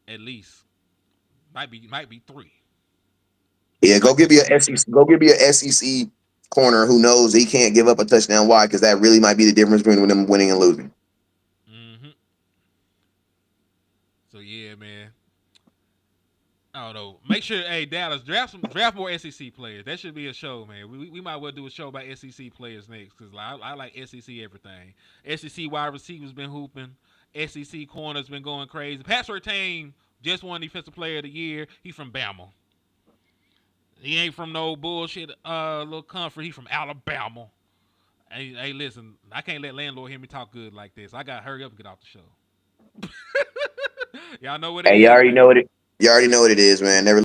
At least might be 3. Yeah, go give me a SEC corner who knows he can't give up a touchdown. Why? Because that really might be the difference between them winning and losing. Mm-hmm. So yeah, man. I don't know. Make sure, hey Dallas, draft more SEC players. That should be a show, man. We might well do a show about SEC players next, because I like SEC everything. SEC wide receivers been hooping. SEC corners been going crazy. Pat Surtain just won Defensive Player of the Year. He from Bama. He ain't from no bullshit little comfort. He from Alabama. Hey, listen, I can't let landlord hear me talk good like this. I gotta hurry up and get off the show. Y'all know what it is. You already know what it is, man. Never